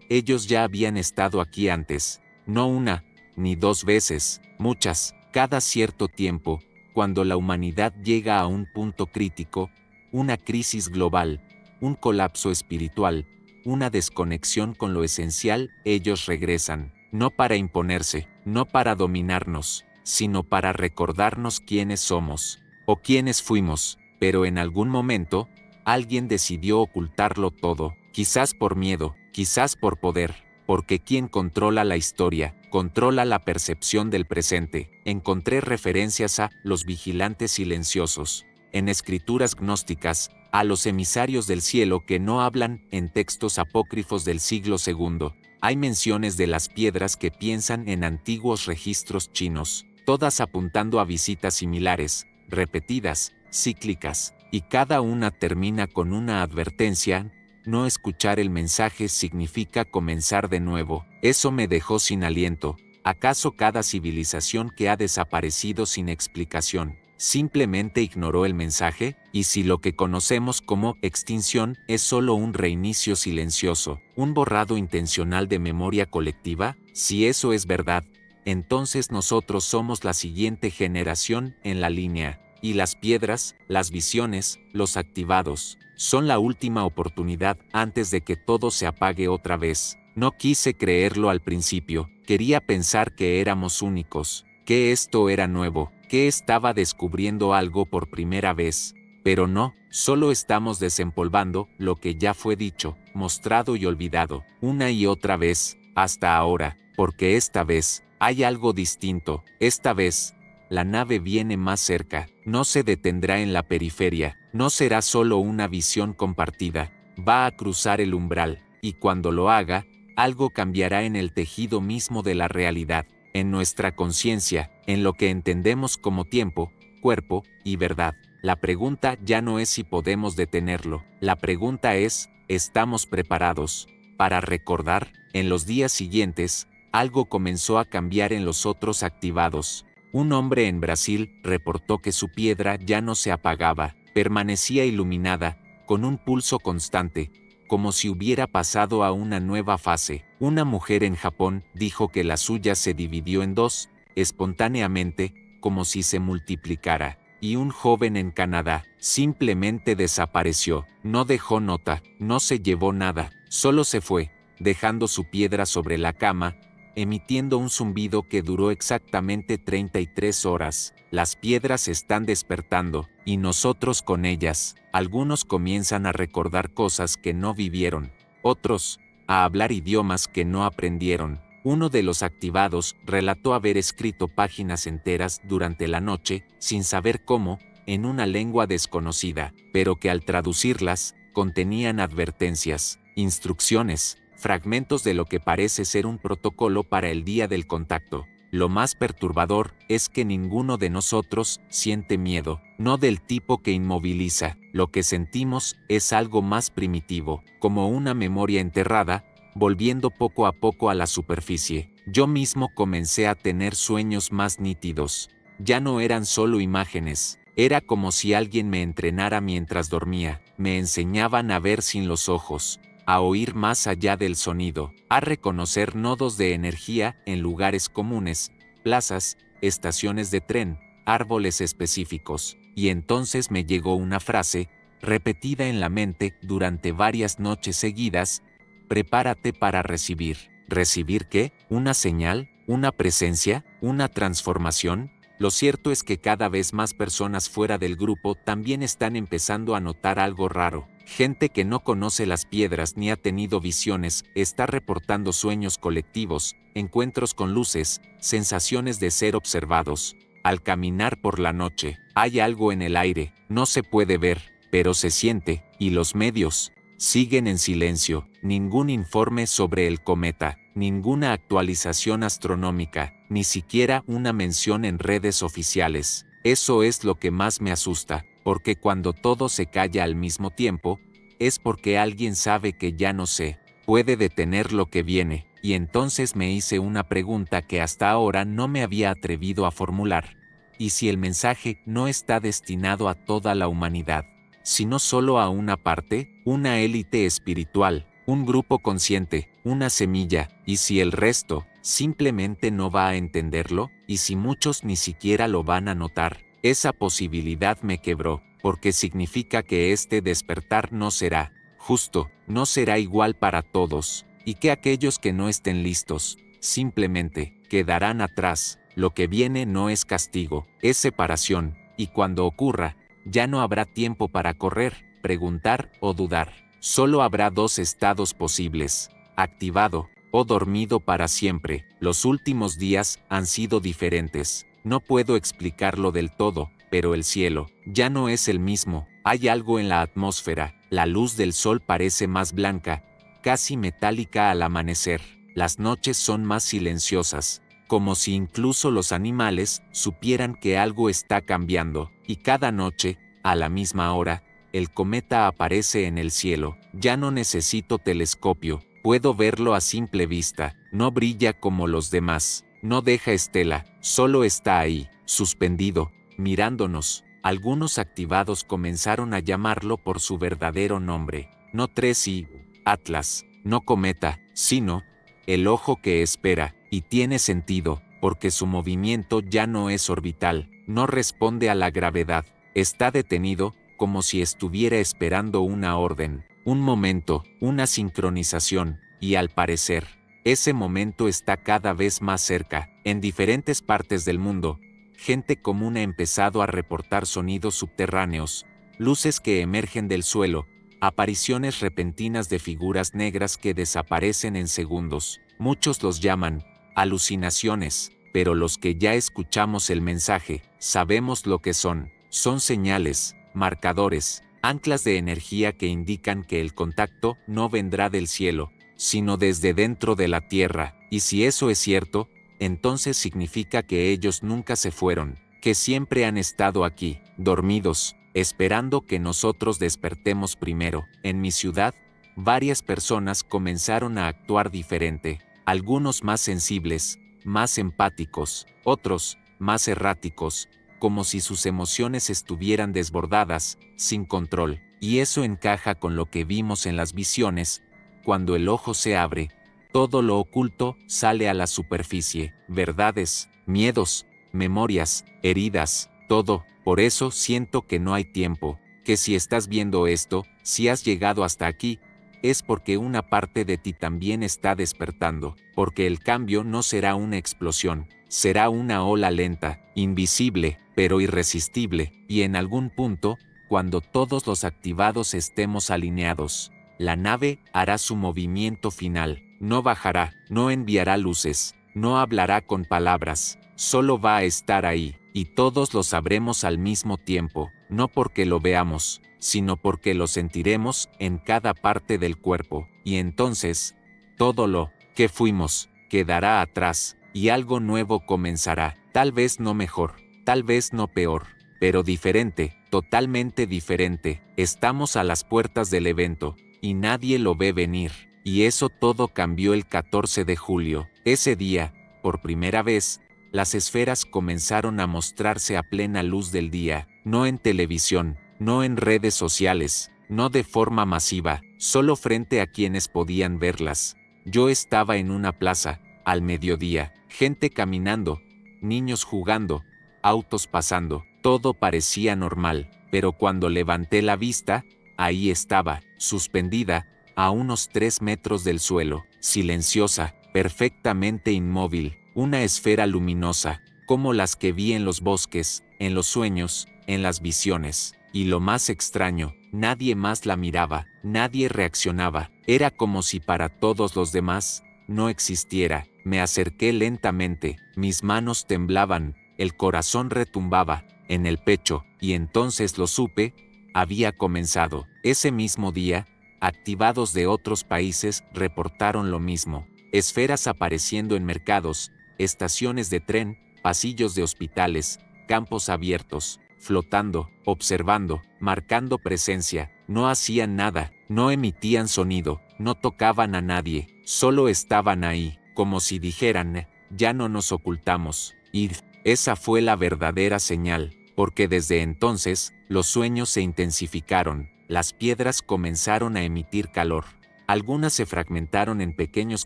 Ellos ya habían estado aquí antes, no una, ni 2 veces, muchas. Cada cierto tiempo, cuando la humanidad llega a un punto crítico, una crisis global, un colapso espiritual, una desconexión con lo esencial, ellos regresan, no para imponerse, no para dominarnos, sino para recordarnos quiénes somos, o quiénes fuimos. Pero en algún momento, Alguien decidió ocultarlo todo, quizás por miedo, quizás por poder, porque quien controla la historia, controla la percepción del presente. Encontré referencias a los vigilantes silenciosos, en escrituras gnósticas, a los emisarios del cielo que no hablan en textos apócrifos del siglo II. Hay menciones de las piedras que piensan en antiguos registros chinos, todas apuntando a visitas similares, repetidas, cíclicas, y cada una termina con una advertencia: no escuchar el mensaje significa comenzar de nuevo. Eso me dejó sin aliento. ¿Acaso cada civilización que ha desaparecido sin explicación simplemente ignoró el mensaje? ¿Y si lo que conocemos como extinción es solo un reinicio silencioso, un borrado intencional de memoria colectiva? Si eso es verdad, entonces nosotros somos la siguiente generación en la línea, y las piedras, las visiones, los activados, son la última oportunidad antes de que todo se apague otra vez. No quise creerlo al principio, quería pensar que éramos únicos, que esto era nuevo, que estaba descubriendo algo por primera vez. Pero no, solo estamos desempolvando lo que ya fue dicho, mostrado y olvidado, una y otra vez, hasta ahora, porque esta vez, hay algo distinto. Esta vez, la nave viene más cerca, no se detendrá en la periferia, no será solo una visión compartida, va a cruzar el umbral, y cuando lo haga, algo cambiará en el tejido mismo de la realidad, en nuestra conciencia, en lo que entendemos como tiempo, cuerpo y verdad. La pregunta ya no es si podemos detenerlo, la pregunta es, ¿estamos preparados para recordar? En los días siguientes, algo comenzó a cambiar en los otros activados. Un hombre en Brasil reportó que su piedra ya no se apagaba, permanecía iluminada, con un pulso constante, como si hubiera pasado a una nueva fase. Una mujer en Japón dijo que la suya se dividió en dos, espontáneamente, como si se multiplicara. Y un joven en Canadá simplemente desapareció, no dejó nota, no se llevó nada, solo se fue, dejando su piedra sobre la cama, emitiendo un zumbido que duró exactamente 33 horas. Las piedras están despertando, y nosotros con ellas. Algunos comienzan a recordar cosas que no vivieron, otros, a hablar idiomas que no aprendieron. Uno de los activados relató haber escrito páginas enteras durante la noche, sin saber cómo, en una lengua desconocida, pero que al traducirlas, contenían advertencias, instrucciones, fragmentos de lo que parece ser un protocolo para el día del contacto. Lo más perturbador es que ninguno de nosotros siente miedo, no del tipo que inmoviliza. Lo que sentimos es algo más primitivo, como una memoria enterrada, volviendo poco a poco a la superficie. Yo mismo comencé a tener sueños más nítidos. Ya no eran solo imágenes, era como si alguien me entrenara mientras dormía. Me enseñaban a ver sin los ojos, a oír más allá del sonido, a reconocer nodos de energía en lugares comunes, plazas, estaciones de tren, árboles específicos. Y entonces me llegó una frase, repetida en la mente durante varias noches seguidas: prepárate para recibir. ¿Recibir qué? ¿Una señal? ¿Una presencia? ¿Una transformación? Lo cierto es que cada vez más personas fuera del grupo también están empezando a notar algo raro. Gente que no conoce las piedras ni ha tenido visiones está reportando sueños colectivos, encuentros con luces, sensaciones de ser observados. Al caminar por la noche, hay algo en el aire, no se puede ver, pero se siente, y los medios siguen en silencio. Ningún informe sobre el cometa, ninguna actualización astronómica, ni siquiera una mención en redes oficiales. Eso es lo que más me asusta, porque cuando todo se calla al mismo tiempo, es porque alguien sabe que ya no se puede detener lo que viene. Y entonces me hice una pregunta que hasta ahora no me había atrevido a formular. ¿Y si el mensaje no está destinado a toda la humanidad, sino solo a una parte, una élite espiritual, un grupo consciente, una semilla? ¿Y si el resto simplemente no va a entenderlo? ¿Y si muchos ni siquiera lo van a notar? Esa posibilidad me quebró, porque significa que este despertar no será justo, no será igual para todos, y que aquellos que no estén listos, simplemente, quedarán atrás. Lo que viene no es castigo, es separación, y cuando ocurra, ya no habrá tiempo para correr, preguntar o dudar. Solo habrá dos estados posibles: activado o dormido para siempre. Los últimos días han sido diferentes. No puedo explicarlo del todo, pero el cielo ya no es el mismo. Hay algo en la atmósfera. La luz del sol parece más blanca, casi metálica al amanecer. Las noches son más silenciosas, como si incluso los animales supieran que algo está cambiando. Y cada noche, a la misma hora, el cometa aparece en el cielo. Ya no necesito telescopio, puedo verlo a simple vista. No brilla como los demás, no deja estela, solo está ahí, suspendido, mirándonos. Algunos activados comenzaron a llamarlo por su verdadero nombre. No Tracy, Atlas, no cometa, sino el ojo que espera, y tiene sentido, porque su movimiento ya no es orbital, no responde a la gravedad, está detenido, como si estuviera esperando una orden, un momento, una sincronización, y al parecer, ese momento está cada vez más cerca. En diferentes partes del mundo, gente común ha empezado a reportar sonidos subterráneos, luces que emergen del suelo, apariciones repentinas de figuras negras que desaparecen en segundos. Muchos los llaman alucinaciones, pero los que ya escuchamos el mensaje, sabemos lo que son. Son señales, marcadores, anclas de energía que indican que el contacto no vendrá del cielo, sino desde dentro de la tierra. Y si eso es cierto, entonces significa que ellos nunca se fueron, que siempre han estado aquí, dormidos, esperando que nosotros despertemos primero. En mi ciudad, varias personas comenzaron a actuar diferente, algunos más sensibles, más empáticos, otros, más erráticos, como si sus emociones estuvieran desbordadas, sin control, y eso encaja con lo que vimos en las visiones. Cuando el ojo se abre, todo lo oculto sale a la superficie, verdades, miedos, memorias, heridas, todo. Por eso siento que no hay tiempo, que si estás viendo esto, si has llegado hasta aquí, es porque una parte de ti también está despertando, porque el cambio no será una explosión, será una ola lenta, invisible, pero irresistible, y en algún punto, cuando todos los activados estemos alineados, la nave hará su movimiento final, no bajará, no enviará luces, no hablará con palabras, solo va a estar ahí, y todos lo sabremos al mismo tiempo, no porque lo veamos, sino porque lo sentiremos en cada parte del cuerpo, y entonces, todo lo que fuimos quedará atrás, y algo nuevo comenzará, tal vez no mejor, tal vez no peor, pero diferente, totalmente diferente. Estamos a las puertas del evento, y nadie lo ve venir, y eso todo cambió el 14 de julio. Ese día, por primera vez, las esferas comenzaron a mostrarse a plena luz del día, no en televisión, no en redes sociales, no de forma masiva, solo frente a quienes podían verlas. Yo estaba en una plaza, al mediodía, gente caminando, niños jugando, autos pasando, todo parecía normal, pero cuando levanté la vista, ahí estaba, suspendida, a unos 3 metros del suelo, silenciosa, perfectamente inmóvil, una esfera luminosa, como las que vi en los bosques, en los sueños, en las visiones. Y lo más extraño, nadie más la miraba, nadie reaccionaba, era como si para todos los demás no existiera. Me acerqué lentamente, mis manos temblaban, el corazón retumbaba en el pecho, y entonces lo supe, había comenzado. Ese mismo día, activados de otros países reportaron lo mismo, esferas apareciendo en mercados, estaciones de tren, pasillos de hospitales, campos abiertos, flotando, observando, marcando presencia, no hacían nada, no emitían sonido, no tocaban a nadie, solo estaban ahí, como si dijeran, ya no nos ocultamos, y esa fue la verdadera señal, porque desde entonces, los sueños se intensificaron, las piedras comenzaron a emitir calor. Algunas se fragmentaron en pequeños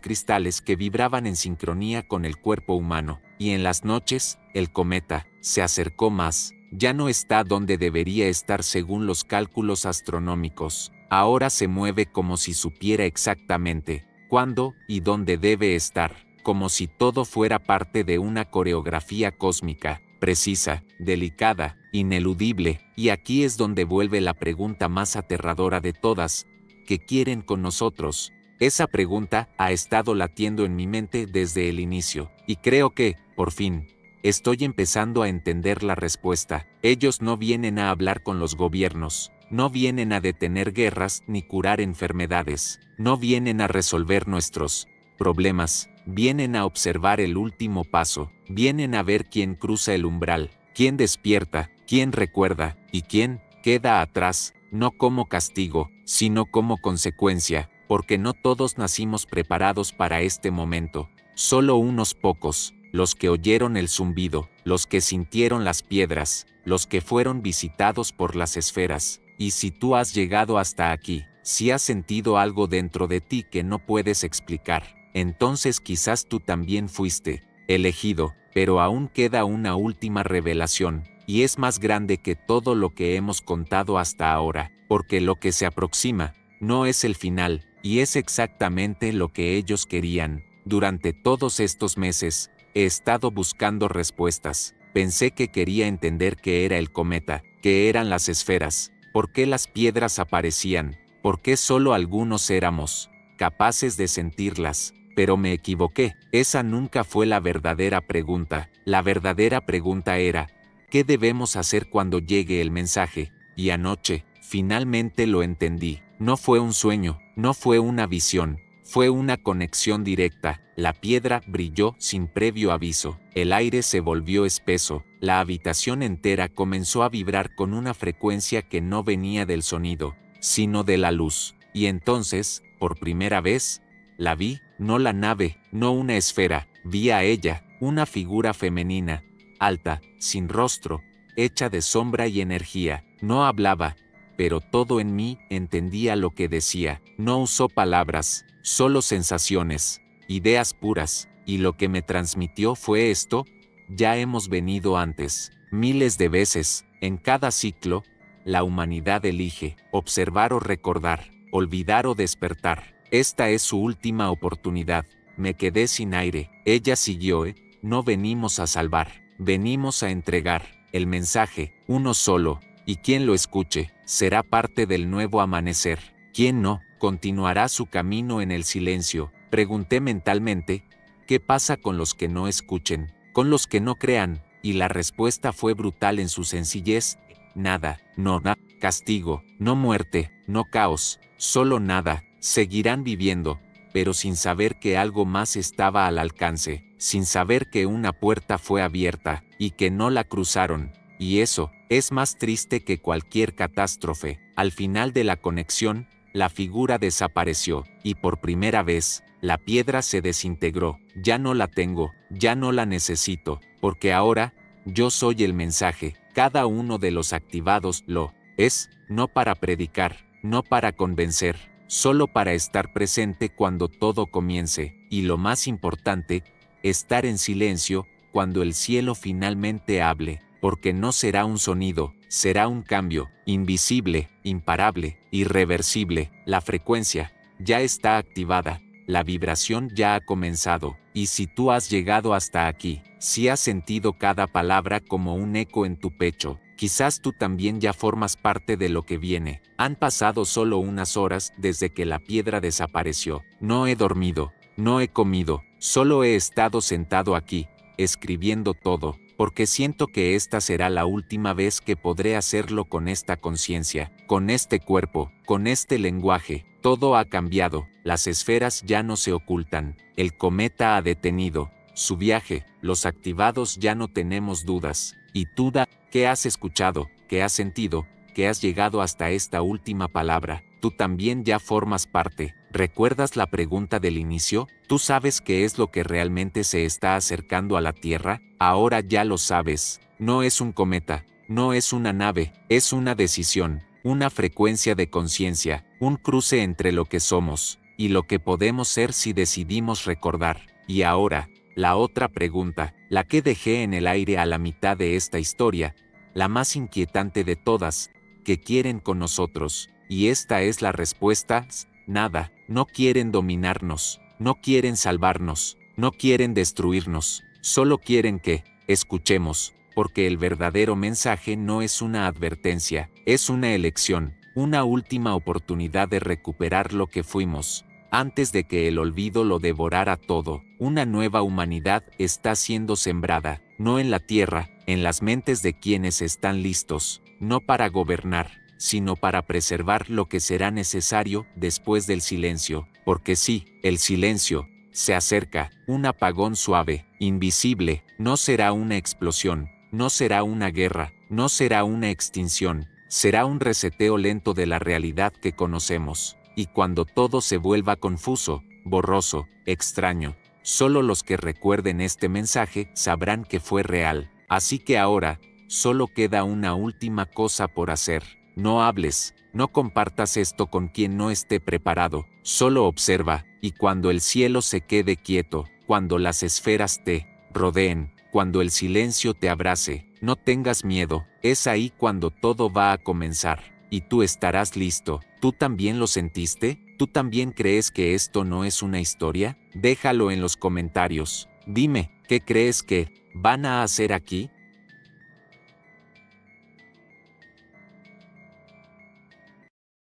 cristales que vibraban en sincronía con el cuerpo humano, y en las noches, el cometa se acercó más, ya no está donde debería estar según los cálculos astronómicos, ahora se mueve como si supiera exactamente cuándo y dónde debe estar, como si todo fuera parte de una coreografía cósmica. precisa, delicada, ineludible, y aquí es donde vuelve la pregunta más aterradora de todas: ¿qué quieren con nosotros? Esa pregunta ha estado latiendo en mi mente desde el inicio, y creo que, por fin, estoy empezando a entender la respuesta. Ellos no vienen a hablar con los gobiernos, no vienen a detener guerras ni curar enfermedades, no vienen a resolver nuestros problemas, vienen a observar el último paso, vienen a ver quién cruza el umbral, quién despierta, quién recuerda, y quién queda atrás, no como castigo, sino como consecuencia, porque no todos nacimos preparados para este momento, solo unos pocos, los que oyeron el zumbido, los que sintieron las piedras, los que fueron visitados por las esferas. Y si tú has llegado hasta aquí, si has sentido algo dentro de ti que no puedes explicar, entonces quizás tú también fuiste elegido, pero aún queda una última revelación, y es más grande que todo lo que hemos contado hasta ahora, porque lo que se aproxima no es el final, y es exactamente lo que ellos querían. Durante todos estos meses, he estado buscando respuestas. Pensé que quería entender qué era el cometa, qué eran las esferas, por qué las piedras aparecían, por qué solo algunos éramos capaces de sentirlas, pero me equivoqué. Esa nunca fue la verdadera pregunta. La verdadera pregunta era: ¿qué debemos hacer cuando llegue el mensaje? Y anoche, finalmente lo entendí. No fue un sueño, no fue una visión, fue una conexión directa. La piedra brilló sin previo aviso, el aire se volvió espeso, la habitación entera comenzó a vibrar con una frecuencia que no venía del sonido, sino de la luz. Y entonces, por primera vez, la vi, no la nave, no una esfera, vi a ella, una figura femenina, alta, sin rostro, hecha de sombra y energía. No hablaba, pero todo en mí entendía lo que decía. No usó palabras, solo sensaciones, ideas puras, y lo que me transmitió fue esto: ya hemos venido antes, miles de veces, en cada ciclo, la humanidad elige observar o recordar, olvidar o despertar. Esta es su última oportunidad. Me quedé sin aire. Ella siguió: no venimos a salvar, venimos a entregar el mensaje, uno solo, y quien lo escuche, será parte del nuevo amanecer. Quien no, continuará su camino en el silencio. Pregunté mentalmente: ¿qué pasa con los que no escuchen? Con los que no crean. Y la respuesta fue brutal en su sencillez: nada, no castigo, no muerte, no caos, solo nada. Seguirán viviendo, pero sin saber que algo más estaba al alcance, sin saber que una puerta fue abierta, y que no la cruzaron. Y eso es más triste que cualquier catástrofe. Al final de la conexión, la figura desapareció, y por primera vez, la piedra se desintegró. Ya no la tengo, ya no la necesito, porque ahora, yo soy el mensaje. Cada uno de los activados lo es, no para predicar, no para convencer, solo para estar presente cuando todo comience, y lo más importante, estar en silencio cuando el cielo finalmente hable, porque no será un sonido, será un cambio, invisible, imparable, irreversible. La frecuencia ya está activada, la vibración ya ha comenzado, y si tú has llegado hasta aquí, si has sentido cada palabra como un eco en tu pecho, quizás tú también ya formas parte de lo que viene. Han pasado solo unas horas desde que la piedra desapareció. No he dormido, no he comido, solo he estado sentado aquí, escribiendo todo, porque siento que esta será la última vez que podré hacerlo con esta conciencia, con este cuerpo, con este lenguaje. Todo ha cambiado, las esferas ya no se ocultan, el cometa ha detenido su viaje, los activados ya no tenemos dudas. Y tú, ¿qué has escuchado? ¿Qué has sentido? ¿Qué has llegado hasta esta última palabra? Tú también ya formas parte. ¿Recuerdas la pregunta del inicio? ¿Tú sabes qué es lo que realmente se está acercando a la Tierra? Ahora ya lo sabes. No es un cometa, no es una nave, es una decisión, una frecuencia de conciencia, un cruce entre lo que somos y lo que podemos ser si decidimos recordar. Y ahora, la otra pregunta, la que dejé en el aire a la mitad de esta historia, la más inquietante de todas: ¿qué quieren con nosotros? Y esta es la respuesta: nada. No quieren dominarnos, no quieren salvarnos, no quieren destruirnos, solo quieren que escuchemos, porque el verdadero mensaje no es una advertencia, es una elección, una última oportunidad de recuperar lo que fuimos. Antes de que el olvido lo devorara todo, una nueva humanidad está siendo sembrada, no en la tierra, en las mentes de quienes están listos, no para gobernar, sino para preservar lo que será necesario después del silencio, porque sí, el silencio se acerca, un apagón suave, invisible, no será una explosión, no será una guerra, no será una extinción, será un reseteo lento de la realidad que conocemos. Y cuando todo se vuelva confuso, borroso, extraño, solo los que recuerden este mensaje sabrán que fue real. Así que ahora, solo queda una última cosa por hacer. No hables, no compartas esto con quien no esté preparado, solo observa, y cuando el cielo se quede quieto, cuando las esferas te rodeen, cuando el silencio te abrace, no tengas miedo, es ahí cuando todo va a comenzar. Y tú estarás listo. ¿Tú también lo sentiste? ¿Tú también crees que esto no es una historia? Déjalo en los comentarios. Dime, ¿qué crees que van a hacer aquí?